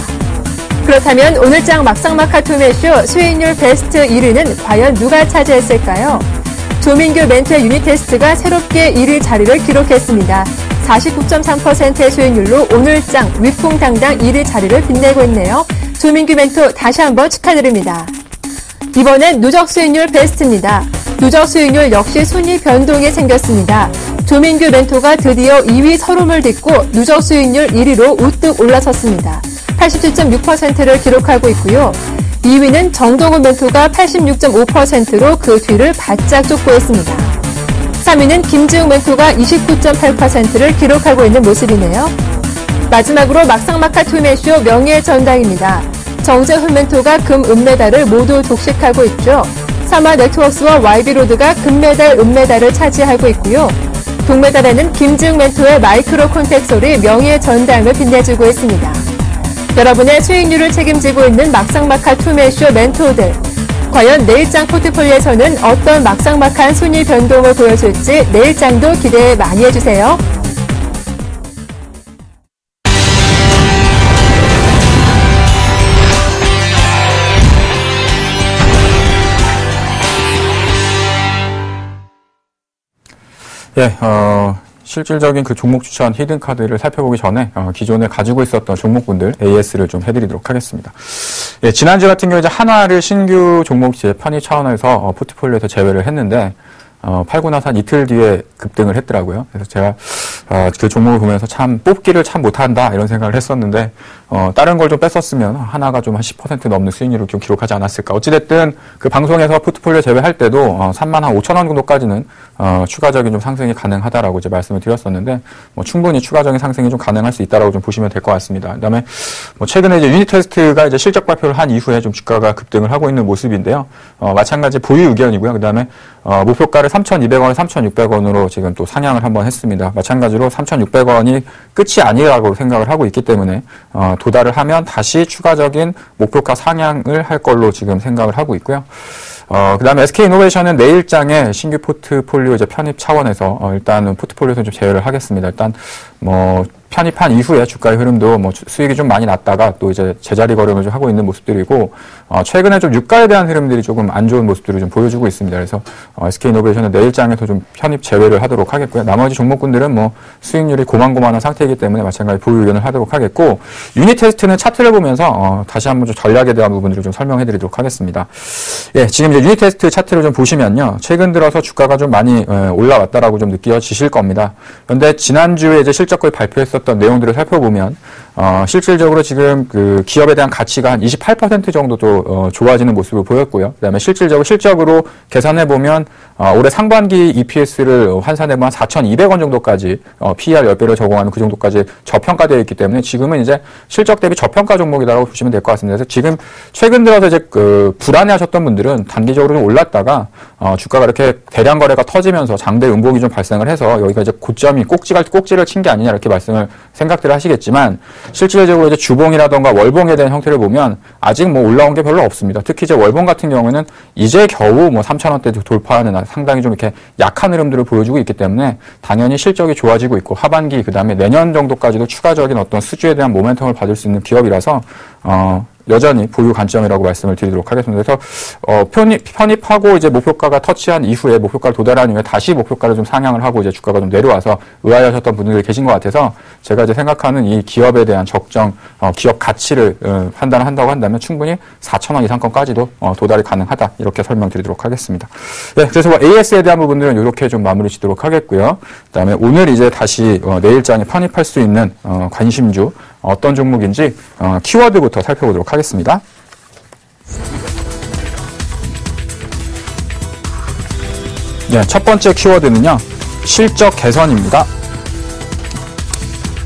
그렇다면 오늘장 막상막하 투매쇼 수익률 베스트 1위는 과연 누가 차지했을까요? 조민규 멘토의 유니테스트가 새롭게 1위 자리를 기록했습니다. 49.3%의 수익률로 오늘장 위풍당당 1위 자리를 빛내고 있네요. 조민규 멘토 다시 한번 축하드립니다. 이번엔 누적 수익률 베스트입니다. 누적 수익률 역시 순위 변동이 생겼습니다. 조민규 멘토가 드디어 2위 서름을 딛고 누적 수익률 1위로 우뚝 올라섰습니다. 87.6%를 기록하고 있고요. 2위는 정동훈 멘토가 86.5%로 그 뒤를 바짝 쫓고 있습니다. 3위는 김지웅 멘토가 29.8%를 기록하고 있는 모습이네요. 마지막으로 막상막하 투매쇼 명예의 전당입니다. 정재훈 멘토가 금, 은메달을 모두 독식하고 있죠. 삼화 네트워크스와 YB로드가 금메달, 은메달을 차지하고 있고요. 동메달에는 김지웅 멘토의 마이크로 콘택솔이 명예의 전당을 빛내주고 있습니다. 여러분의 수익률을 책임지고 있는 막상막하 투매쇼 멘토들. 과연 내일장 포트폴리오에서는 어떤 막상막한 순위 변동을 보여줄지 내일장도 기대 많이 해주세요. 예, 실질적인 그 종목 추천 히든 카드를 살펴보기 전에 기존에 가지고 있었던 종목군들 AS를 좀 해드리도록 하겠습니다. 예, 지난주 같은 경우에 이제 한화를 신규 종목 편입 차원에서 포트폴리오에서 제외를 했는데 팔고 나서 한 이틀 뒤에 급등을 했더라고요. 그래서 제가 그 종목을 보면서 참 뽑기를 참 못한다 이런 생각을 했었는데 다른 걸 좀 뺐었으면 하나가 좀 한 10% 넘는 수익률을 좀 기록하지 않았을까. 어찌됐든 그 방송에서 포트폴리오 제외할 때도 3만 한 5천 원 정도까지는 추가적인 좀 상승이 가능하다라고 이제 말씀을 드렸었는데 충분히 추가적인 상승이 좀 가능할 수 있다라고 좀 보시면 될 것 같습니다. 그다음에 최근에 이제 유니테스트가 이제 실적 발표를 한 이후에 좀 주가가 급등을 하고 있는 모습인데요. 마찬가지 보유 의견이고요. 그다음에 목표가를 3,200원, 3,600원으로 지금 또 상향을 한번 했습니다. 마찬가지로 3,600원이 끝이 아니라고 생각을 하고 있기 때문에 도달을 하면 다시 추가적인 목표가 상향을 할 걸로 지금 생각을 하고 있고요. 그 다음에 SK이노베이션은 내일장에 신규 포트폴리오 이제 편입 차원에서 일단은 포트폴리오에서 좀 제외를 하겠습니다. 일단 편입한 이후에 주가의 흐름도 수익이 좀 많이 났다가 또 이제 제자리 걸음을 좀 하고 있는 모습들이고 최근에 좀 유가에 대한 흐름들이 조금 안 좋은 모습들을 좀 보여주고 있습니다. 그래서 SK이노베이션은 내일장에서 좀 편입 제외를 하도록 하겠고요. 나머지 종목군들은 수익률이 고만고만한 상태이기 때문에 마찬가지 보유 의견을 하도록 하겠고 유니테스트는 차트를 보면서 다시 한번 좀 전략에 대한 부분들을 좀 설명해드리도록 하겠습니다. 예, 지금 이제 유니테스트 차트를 좀 보시면요, 최근 들어서 주가가 좀 많이 올라왔다라고 좀 느껴지실 겁니다. 그런데 지난주에 이제 실적을 발표했었던 내용들을 살펴보면 실질적으로 지금 그 기업에 대한 가치가 한 28% 정도 좋아지는 모습을 보였고요. 그다음에 실적으로 계산해 보면 올해 상반기 EPS를 환산해 보면 4,200원 정도까지 PER 10배를 적용하는 그 정도까지 저평가되어 있기 때문에 지금은 이제 실적 대비 저평가 종목이라고 보시면 될 것 같습니다. 그래서 지금 최근 들어서 이제 불안해하셨던 분들은 단기적으로 좀 올랐다가 주가가 이렇게 대량 거래가 터지면서 장대 음봉이 좀 발생을 해서 여기가 이제 고점이 꼭지를 친 게 아니냐 이렇게 생각들을 하시겠지만 실질적으로 이제 주봉이라던가 월봉에 대한 형태를 보면 아직 올라온 게 별로 없습니다. 특히 이제 월봉 같은 경우는 이제 겨우 3,000원대 돌파하는 상당히 좀 이렇게 약한 흐름들을 보여주고 있기 때문에 당연히 실적이 좋아지고 있고 하반기 그다음에 내년 정도까지도 추가적인 어떤 수주에 대한 모멘텀을 받을 수 있는 기업이라서 여전히 보유 관점이라고 말씀을 드리도록 하겠습니다. 그래서 편입하고 이제 목표가가 터치한 이후에 목표가를 도달한 이후에 다시 목표가를 좀 상향을 하고 이제 주가가 좀 내려와서 의아해하셨던 분들이 계신 것 같아서 제가 이제 생각하는 이 기업에 대한 적정 기업 가치를 판단한다고 한다면 충분히 4,000원 이상권까지도 도달이 가능하다 이렇게 설명드리도록 하겠습니다. 네, 그래서 AS에 대한 부분들은 이렇게 좀 마무리 짓도록 하겠고요. 그다음에 오늘 이제 다시 내일장에 편입할 수 있는 관심주 어떤 종목인지 키워드부터 살펴보도록 하겠습니다. 네, 첫 번째 키워드는요, 실적 개선입니다.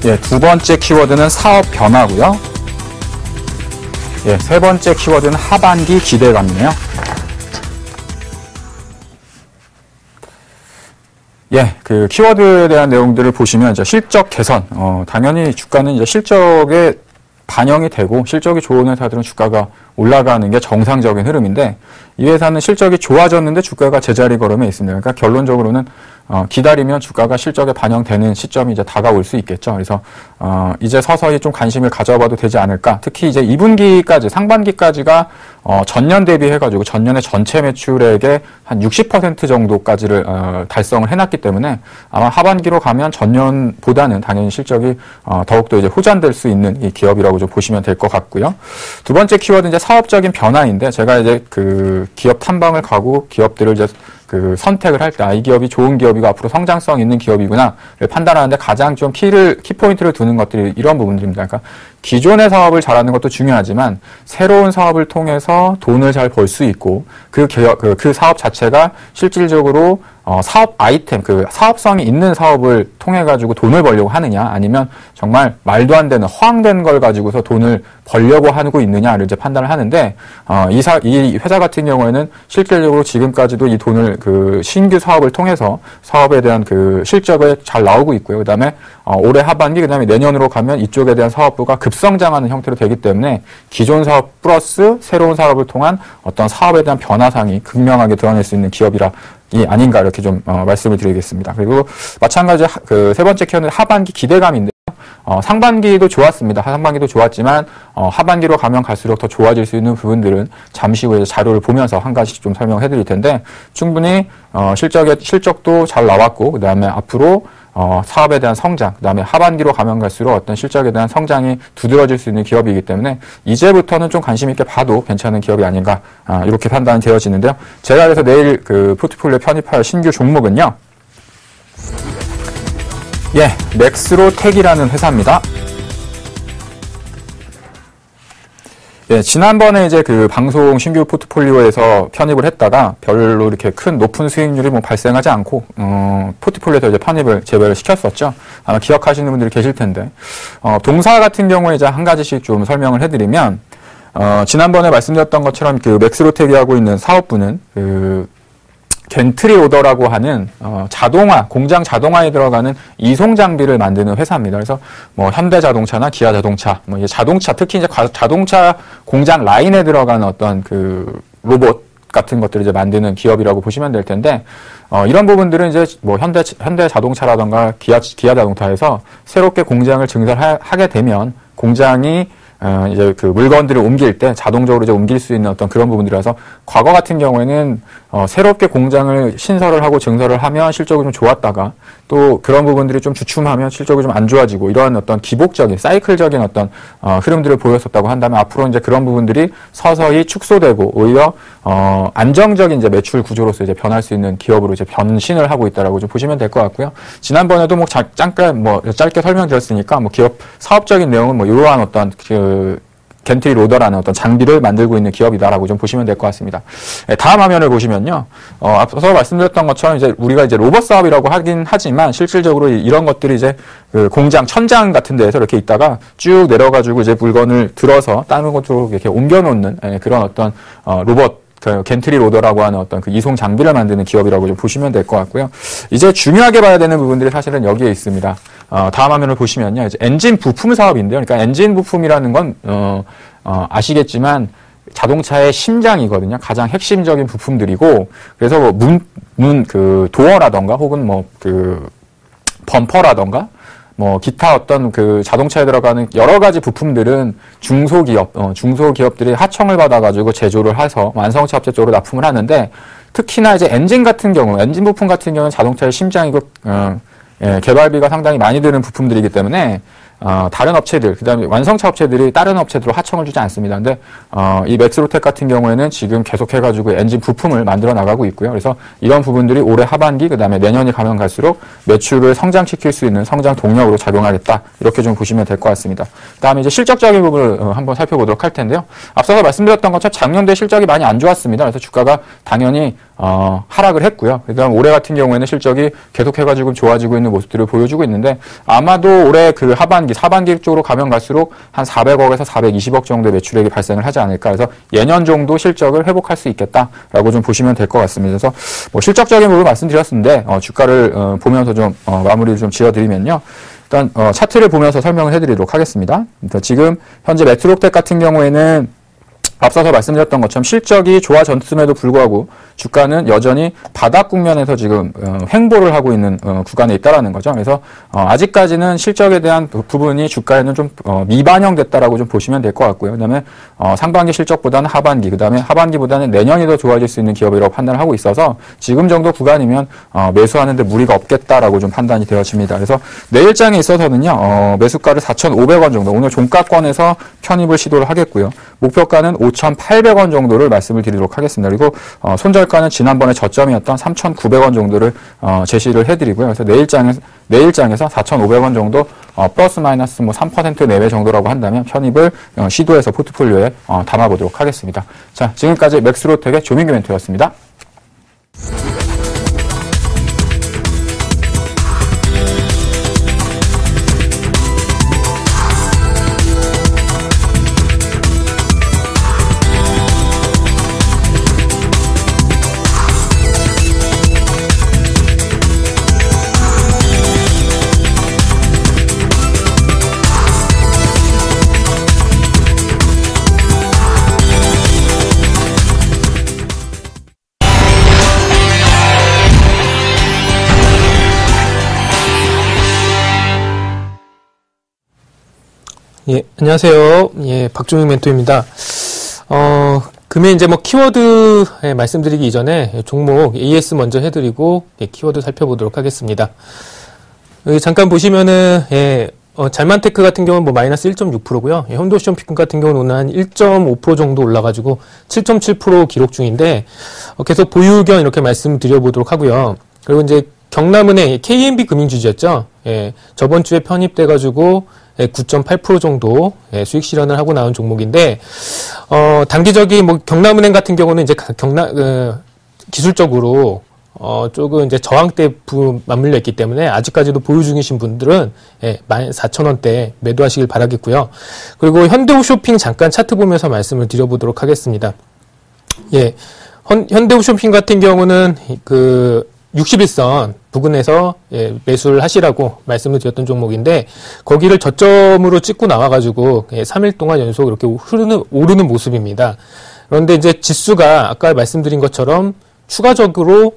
예, 두 번째 키워드는 사업 변화고요. 예, 세 번째 키워드는 하반기 기대감이네요. 예, 그 키워드에 대한 내용들을 보시면 이제 실적 개선, 당연히 주가는 이제 실적에 반영이 되고 실적이 좋은 회사들은 주가가 올라가는 게 정상적인 흐름인데 이 회사는 실적이 좋아졌는데 주가가 제자리 걸음에 있습니다. 그러니까 결론적으로는 기다리면 주가가 실적에 반영되는 시점이 이제 다가올 수 있겠죠. 그래서 이제 서서히 좀 관심을 가져봐도 되지 않을까. 특히 이제 2분기까지 상반기까지가 전년 대비해가지고 전년의 전체 매출액의 한 60% 정도까지를 달성을 해놨기 때문에 아마 하반기로 가면 전년보다는 당연히 실적이 더욱더 이제 호전될 수 있는 이 기업이라고 좀 보시면 될 것 같고요. 두 번째 키워드 이제 사업적인 변화인데 제가 이제 그 기업 탐방을 가고 기업들을 이제 그 선택을 할 때 이 기업이 좋은 기업이고 앞으로 성장성 있는 기업이구나를 판단하는데 가장 좀 키포인트를 두는 것들이 이런 부분들입니다. 그러니까 기존의 사업을 잘하는 것도 중요하지만 새로운 사업을 통해서 돈을 잘 벌 수 있고 그 사업 자체가 실질적으로 사업 아이템, 그 사업성이 있는 사업을 통해 가지고 돈을 벌려고 하느냐, 아니면 정말 말도 안 되는 허황된 걸 가지고서 돈을 벌려고 하고 있느냐를 이제 판단을 하는데, 이 회사 같은 경우에는 실질적으로 지금까지도 이 돈을 그 신규 사업을 통해서 사업에 대한 그 실적을 잘 나오고 있고요. 그 다음에 올해 하반기, 그 다음에 내년으로 가면 이쪽에 대한 사업부가 급성장하는 형태로 되기 때문에 기존 사업 플러스 새로운 사업을 통한 어떤 사업에 대한 변화상이 극명하게 드러낼 수 있는 기업이라 이 아닌가 이렇게 좀 말씀을 드리겠습니다. 그리고 마찬가지 그 세 번째 키워드는 하반기 기대감인데요. 상반기도 좋았습니다. 상반기도 좋았지만 하반기로 가면 갈수록 더 좋아질 수 있는 부분들은 잠시 후에 자료를 보면서 한 가지씩 좀 설명을 해드릴 텐데, 충분히 실적도 잘 나왔고, 그 다음에 앞으로 사업에 대한 성장, 그 다음에 하반기로 가면 갈수록 어떤 실적에 대한 성장이 두드러질 수 있는 기업이기 때문에 이제부터는 좀 관심 있게 봐도 괜찮은 기업이 아닌가, 이렇게 판단이 되어지는데요. 제가 그래서 내일 그 포트폴리오에 편입할 신규 종목은요, 맥스로텍이라는 회사입니다. 지난번에 이제 그 방송 신규 포트폴리오에서 편입을 했다가 별로 이렇게 큰 높은 수익률이 발생하지 않고, 포트폴리오에서 이제 편입을 제외를 시켰었죠. 아마 기억하시는 분들이 계실 텐데, 동사 같은 경우에 이제 한 가지씩 좀 설명을 해드리면, 지난번에 말씀드렸던 것처럼 그 맥스로텍이 하고 있는 사업부는 겐트리 로더라고 하는 공장 자동화에 들어가는 이송 장비를 만드는 회사입니다. 그래서 현대자동차나 기아자동차, 이제 자동차, 특히 이제 자동차 공장 라인에 들어가는 어떤 그 로봇 같은 것들을 이제 만드는 기업이라고 보시면 될 텐데, 이런 부분들은 이제 현대자동차라던가 기아자동차에서 새롭게 공장을 증설하게 되면 공장이 이제 그 물건들을 옮길 때 자동적으로 이제 옮길 수 있는 어떤 그런 부분들이라서, 과거 같은 경우에는 새롭게 공장을 신설을 하고 증설을 하면 실적이 좀 좋았다가 또 그런 부분들이 좀 주춤하면 실적이 좀 안 좋아지고, 이러한 어떤 기복적인 사이클적인 어떤 흐름들을 보였었다고 한다면, 앞으로 이제 그런 부분들이 서서히 축소되고 오히려 안정적인 이제 매출 구조로서 이제 변할 수 있는 기업으로 이제 변신을 하고 있다라고 좀 보시면 될 것 같고요. 지난번에도 짧게 설명드렸으니까 기업 사업적인 내용은 이러한 어떤 겐트리 로더라는 어떤 장비를 만들고 있는 기업이다라고 좀 보시면 될 것 같습니다. 다음 화면을 보시면요, 앞서 말씀드렸던 것처럼 이제 우리가 이제 로봇 사업이라고 하긴 하지만 실질적으로 이런 것들이 이제 그 공장 천장 같은 데에서 이렇게 있다가 쭉 내려가지고 이제 물건을 들어서 다른 곳으로 이렇게 옮겨놓는 그런 어떤 로봇, 그 겐트리 로더라고 하는 어떤 그 이송 장비를 만드는 기업이라고 좀 보시면 될 것 같고요. 이제 중요하게 봐야 되는 부분들이 사실은 여기에 있습니다. 다음 화면을 보시면요, 이제 엔진 부품 사업인데요. 그러니까 엔진 부품이라는 건 아시겠지만 자동차의 심장이거든요. 가장 핵심적인 부품들이고, 그래서 그 도어라던가 혹은 그 범퍼라던가 기타 어떤 그 자동차에 들어가는 여러 가지 부품들은 중소기업들이 하청을 받아가지고 제조를 해서 완성차 업체 쪽으로 납품을 하는데, 특히나 이제 엔진 부품 같은 경우는 자동차의 심장이고, 개발비가 상당히 많이 드는 부품들이기 때문에, 다른 업체들, 그 다음에 완성차 업체들이 다른 업체들로 하청을 주지 않습니다. 근데, 이 맥스로텍 같은 경우에는 지금 계속해가지고 엔진 부품을 만들어 나가고 있고요. 그래서 이런 부분들이 올해 하반기, 그 다음에 내년이 가면 갈수록 매출을 성장시킬 수 있는 성장 동력으로 작용하겠다. 이렇게 좀 보시면 될 것 같습니다. 그 다음에 이제 실적적인 부분을 한번 살펴보도록 할 텐데요. 앞서서 말씀드렸던 것처럼 작년도에 실적이 많이 안 좋았습니다. 그래서 주가가 당연히 하락을 했고요. 그다음 올해 같은 경우에는 실적이 계속해가지고 좋아지고 있는 모습들을 보여주고 있는데, 아마도 올해 그 하반기 쪽으로 가면 갈수록 한 400억에서 420억 정도의 매출액이 발생을 하지 않을까. 그래서 예년 정도 실적을 회복할 수 있겠다라고 좀 보시면 될 것 같습니다. 그래서 실적적인 부분 말씀드렸는데, 주가를 보면서 좀 마무리를 좀 지어드리면요. 일단 차트를 보면서 설명을 해드리도록 하겠습니다. 그러니까 지금 현재 맥스로텍 같은 경우에는 앞서서 말씀드렸던 것처럼 실적이 좋아졌음에도 불구하고 주가는 여전히 바닥 국면에서 지금 횡보를 하고 있는 구간에 있다라는 거죠. 그래서 아직까지는 실적에 대한 부분이 주가에는 좀 미반영됐다라고 좀 보시면 될 것 같고요. 그다음에 상반기 실적보다는 하반기, 그다음에 하반기보다는 내년이 더 좋아질 수 있는 기업이라고 판단을 하고 있어서 지금 정도 구간이면 매수하는데 무리가 없겠다라고 좀 판단이 되어집니다. 그래서 내일장에 있어서는요, 매수가를 4,500원 정도, 오늘 종가권에서 편입을 시도를 하겠고요. 목표가는 5,800원 정도를 말씀을 드리도록 하겠습니다. 그리고 손절가는 지난번에 저점이었던 3,900원 정도를 제시를 해드리고요. 그래서 내일장에서 4,500원 정도 플러스 마이너스 3% 내외 정도라고 한다면 편입을 시도해서 포트폴리오에 담아보도록 하겠습니다. 자, 지금까지 맥스로텍의 조민규 멘토였습니다. 예, 안녕하세요. 예, 박종익 멘토입니다. 금일 이제 키워드 말씀드리기 이전에 종목 AS 먼저 해드리고 키워드 살펴보도록 하겠습니다. 여기 잠깐 보시면은 잘만테크 같은 경우는 마이너스 1.6%고요. 현도시험피크 같은 경우는 오늘 한 1.5% 정도 올라가지고 7.7% 기록 중인데 계속 보유 의견 이렇게 말씀드려보도록 하고요. 그리고 이제 경남은행 KMB 금융주주였죠. 저번 주에 편입돼가지고 9.8% 정도 수익 실현을 하고 나온 종목인데 단기적인 경남은행 같은 경우는 이제 기술적으로 조금 이제 저항대 맞물려 있기 때문에 아직까지도 보유 중이신 분들은 14,000원대 매도하시길 바라겠고요. 그리고 현대홈쇼핑 잠깐 차트 보면서 말씀을 드려보도록 하겠습니다. 예, 현대홈쇼핑 같은 경우는 61선 부근에서 매수를 하시라고 말씀을 드렸던 종목인데 거기를 저점으로 찍고 나와가지고 3일 동안 연속 이렇게 오르는 모습입니다. 그런데 이제 지수가 아까 말씀드린 것처럼 추가적으로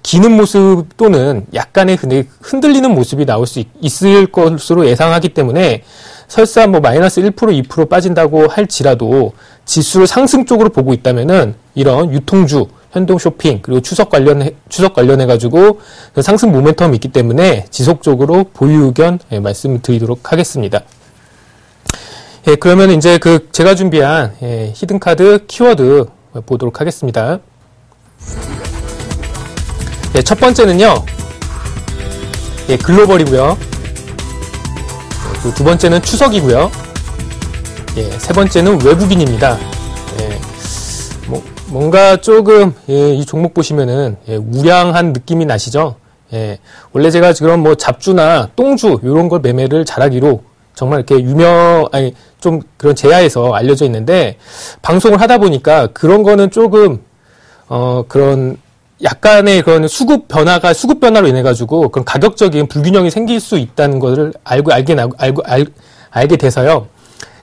기는 모습 또는 약간의 흔들리는 모습이 나올 수 있을 것으로 예상하기 때문에 설사 마이너스 1%, 2% 빠진다고 할지라도 지수를 상승 쪽으로 보고 있다면은 이런 유통주 현대홈쇼핑 그리고 추석 관련해가지고 상승 모멘텀이 있기 때문에 지속적으로 보유 의견 말씀을 드리도록 하겠습니다. 예, 그러면 이제 제가 준비한 히든카드 키워드 보도록 하겠습니다. 예, 첫 번째는요, 글로벌이고요. 두 번째는 추석이고요. 세 번째는 외국인입니다. 뭔가 조금 이 종목 보시면은 우량한 느낌이 나시죠? 원래 제가 지금 잡주나 똥주 이런 걸 매매를 잘하기로 정말 이렇게 좀 그런 제야에서 알려져 있는데 방송을 하다 보니까 그런 거는 조금 그런 약간의 그런 수급 변화로 인해 가지고 그런 가격적인 불균형이 생길 수 있다는 것을 알게 돼서요.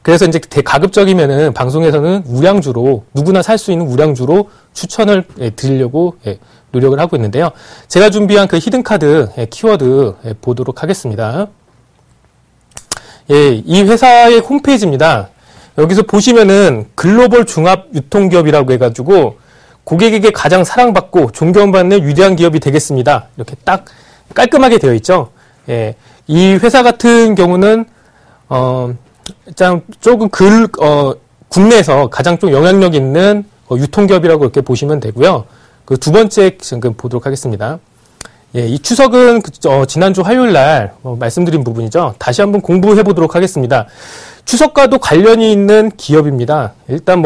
그래서 이제 가급적이면은 방송에서는 우량주로 누구나 살 수 있는 우량주로 추천을 드리려고 노력을 하고 있는데요. 제가 준비한 히든카드 키워드 보도록 하겠습니다. 이 회사의 홈페이지입니다. 여기서 보시면은 글로벌 중합 유통기업이라고 해가지고 고객에게 가장 사랑받고 존경받는 위대한 기업이 되겠습니다. 이렇게 딱 깔끔하게 되어 있죠. 이 회사 같은 경우는 조금 국내에서 가장 좀 영향력 있는 유통기업이라고 이렇게 보시면 되고요. 두 번째 지금 보도록 하겠습니다. 이 추석은 지난주 화요일 날 말씀드린 부분이죠. 다시 한번 공부해 보도록 하겠습니다. 추석과도 관련이 있는 기업입니다. 일단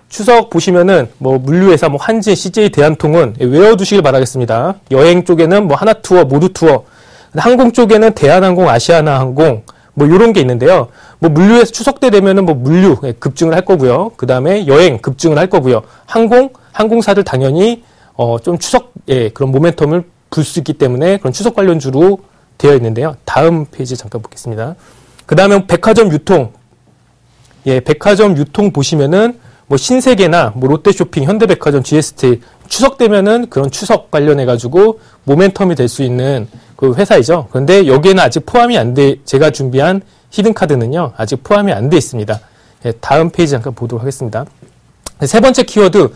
추석 보시면은 물류회사 한진, CJ, 대한통운 외워두시길 바라겠습니다. 여행 쪽에는 하나투어, 모두투어, 항공 쪽에는 대한항공, 아시아나항공 요런 게 있는데요. 물류에서 추석 때 되면은 물류 급증을 할 거고요. 그 다음에 여행 급증을 할 거고요. 항공사들 당연히 좀 추석 그런 모멘텀을 불 수 있기 때문에 그런 추석 관련주로 되어 있는데요. 다음 페이지 잠깐 보겠습니다. 그 다음에 백화점 유통. 백화점 유통 보시면은 신세계나 롯데쇼핑, 현대백화점, GST 추석 되면은 그런 추석 관련해가지고 모멘텀이 될 수 있는 그 회사이죠. 그런데 여기에는 아직 포함이 안 돼, 제가 준비한 히든카드는요, 아직 포함이 안 돼 있습니다. 다음 페이지 잠깐 보도록 하겠습니다. 세 번째 키워드,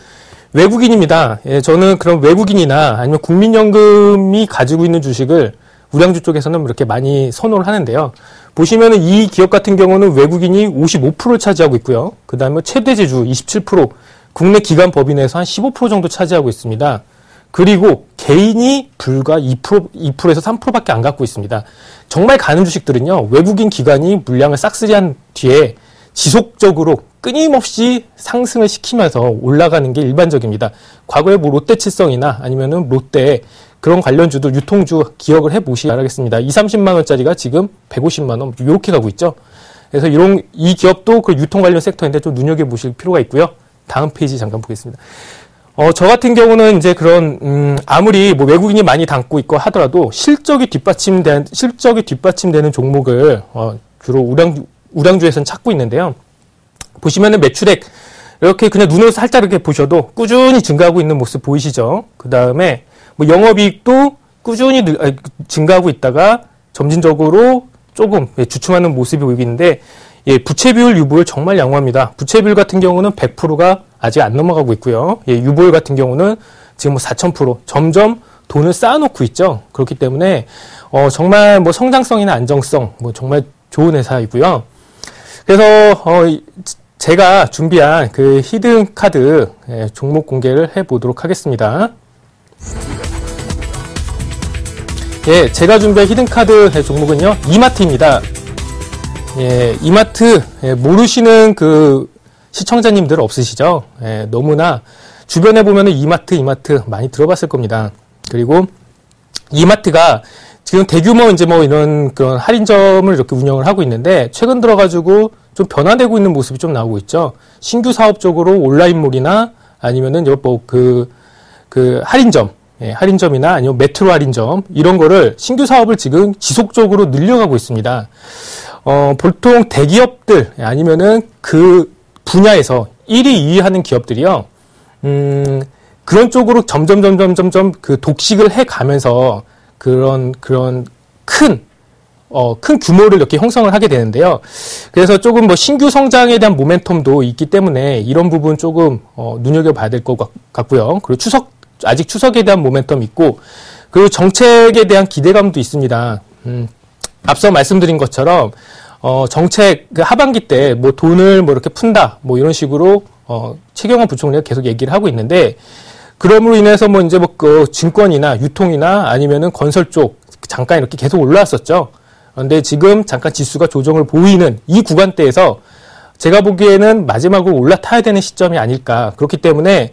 외국인입니다. 저는 그런 외국인이나 아니면 국민연금이 가지고 있는 주식을 우량주 쪽에서는 이렇게 많이 선호를 하는데요. 보시면은 이 기업 같은 경우는 외국인이 55%를 차지하고 있고요. 그 다음에 최대 제주 27%, 국내 기관 법인에서 한 15% 정도 차지하고 있습니다. 그리고 개인이 불과 2%에서 3%밖에 안 갖고 있습니다. 정말 가는 주식들은요, 외국인 기관이 물량을 싹쓸이한 뒤에 지속적으로 끊임없이 상승을 시키면서 올라가는 게 일반적입니다. 과거에 뭐 롯데칠성이나 아니면은 롯데 그런 관련주들, 유통주 기억을 해보시기 바라겠습니다. 30만 원짜리가 지금 150만 원 이렇게 가고 있죠. 그래서 이 기업도 그 유통 관련 섹터인데 좀 눈여겨보실 필요가 있고요. 다음 페이지 잠깐 보겠습니다. 저 같은 경우는 이제 그런 아무리 뭐 외국인이 많이 담고 있고 하더라도 실적이 뒷받침되는 종목을 주로 우량주에서는 찾고 있는데요. 보시면은 매출액 이렇게 그냥 눈으로 살짝 이렇게 보셔도 꾸준히 증가하고 있는 모습 보이시죠? 그 다음에 뭐 영업이익도 꾸준히 증가하고 있다가 점진적으로 조금 주춤하는 모습이 보이는데, 부채 비율 유보율 정말 양호합니다. 부채 비율 같은 경우는 100%가 아직 안 넘어가고 있고요. 유보율 같은 경우는 지금 뭐 4000% 점점 돈을 쌓아놓고 있죠. 그렇기 때문에 정말 뭐 성장성이나 안정성 뭐 정말 좋은 회사이고요. 그래서 제가 준비한 그 히든 카드 종목 공개를 해보도록 하겠습니다. 제가 준비한 히든 카드 종목은요, 이마트입니다. 이마트 모르시는 그 시청자님들 없으시죠? 너무나 주변에 보면은 이마트 많이 들어봤을 겁니다. 그리고 이마트가 지금 대규모 이제 뭐 이런 그런 할인점을 이렇게 운영을 하고 있는데, 최근 들어가지고 좀 변화되고 있는 모습이 좀 나오고 있죠. 신규 사업적으로 온라인몰이나 아니면은 뭐 그 할인점, 할인점이나 아니면 메트로 할인점 이런 거를 신규 사업을 지금 지속적으로 늘려가고 있습니다. 보통 대기업들 아니면은 그 분야에서 1위, 2위 하는 기업들이요. 그런 쪽으로 점점 그 독식을 해 가면서 그런 큰 규모를 이렇게 형성을 하게 되는데요. 그래서 조금 뭐 신규 성장에 대한 모멘텀도 있기 때문에 이런 부분 조금 눈여겨봐야 될 것 같고요. 그리고 아직 추석에 대한 모멘텀 있고, 그리고 정책에 대한 기대감도 있습니다. 앞서 말씀드린 것처럼 정책 그 하반기 때 뭐 돈을 뭐 이렇게 푼다 뭐 이런 식으로 최경환 부총리가 계속 얘기를 하고 있는데, 그럼으로 인해서 뭐 이제 뭐 그 증권이나 유통이나 아니면은 건설 쪽 잠깐 이렇게 계속 올라왔었죠. 그런데 지금 잠깐 지수가 조정을 보이는 이 구간대에서 제가 보기에는 마지막으로 올라타야 되는 시점이 아닐까. 그렇기 때문에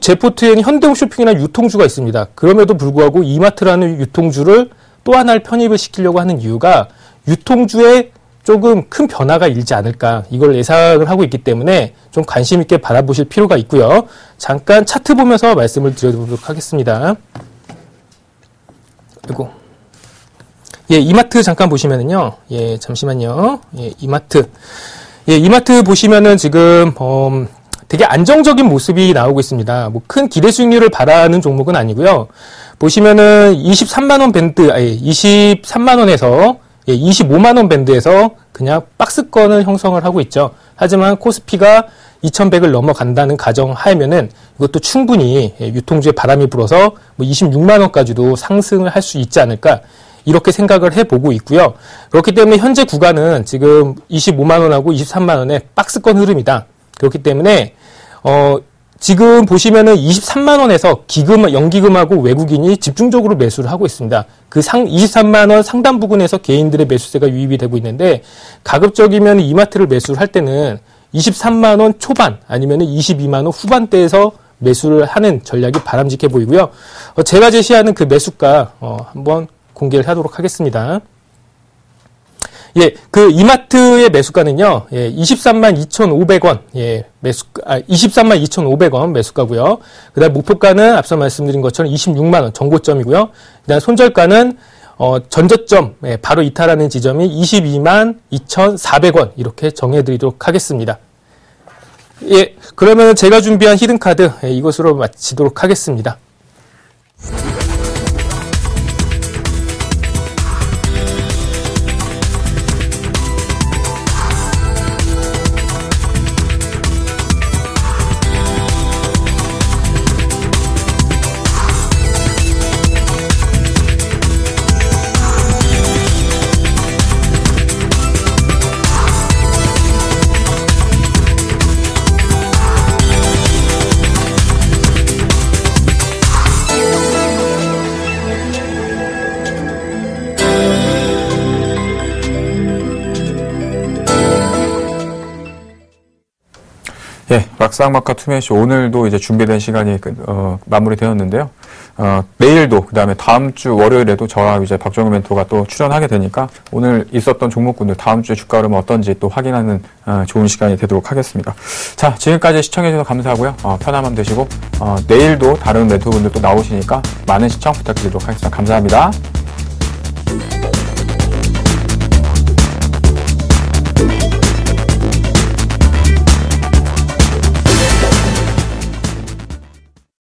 제 포트에는 현대홈쇼핑이나 유통주가 있습니다. 그럼에도 불구하고 이마트라는 유통주를 또 하나를 편입을 시키려고 하는 이유가 유통주에 조금 큰 변화가 일지 않을까, 이걸 예상을 하고 있기 때문에 좀 관심 있게 바라보실 필요가 있고요. 잠깐 차트 보면서 말씀을 드려보도록 하겠습니다. 그리고 이마트 잠깐 보시면은요, 잠시만요. 이마트 보시면은 지금 되게 안정적인 모습이 나오고 있습니다. 뭐 큰 기대 수익률을 바라는 종목은 아니고요. 보시면은 23만 원 밴드, 23만 원에서 25만 원 밴드에서 그냥 박스권을 형성을 하고 있죠. 하지만 코스피가 2100을 넘어간다는 가정 하에면은 이것도 충분히 유통주에 바람이 불어서 뭐 26만 원까지도 상승을 할 수 있지 않을까, 이렇게 생각을 해보고 있고요. 그렇기 때문에 현재 구간은 지금 25만 원하고 23만 원의 박스권 흐름이다. 그렇기 때문에 지금 보시면은 23만 원에서 연기금하고 외국인이 집중적으로 매수를 하고 있습니다. 23만 원 상단 부근에서 개인들의 매수세가 유입이 되고 있는데, 가급적이면 이마트를 매수를 할 때는 23만 원 초반 아니면은 22만 원 후반대에서 매수를 하는 전략이 바람직해 보이고요. 제가 제시하는 그 매수가 한번 공개를 하도록 하겠습니다. 그 이마트의 매수가는요, 23만 2,500원, 23만 2,500원 매수가고요. 그 다음 목표가는 앞서 말씀드린 것처럼 26만원 정고점이고요. 그 다음 손절가는, 전저점, 바로 이탈하는 지점이 22만 2,400원, 이렇게 정해드리도록 하겠습니다. 그러면 제가 준비한 히든카드, 이것으로 마치도록 하겠습니다. 예, 락상막하 투맨쇼 오늘도 이제 준비된 시간이 마무리되었는데요. 내일도 그다음에 다음 주 월요일에도 저와 이제 박정우 멘토가 또 출연하게 되니까 오늘 있었던 종목군들 다음 주에 주가 흐름은 어떤지 또 확인하는 좋은 시간이 되도록 하겠습니다. 자, 지금까지 시청해 주셔서 감사하고요. 편한 밤 되시고 내일도 다른 멘토분들 또 나오시니까 많은 시청 부탁드리도록 하겠습니다. 감사합니다.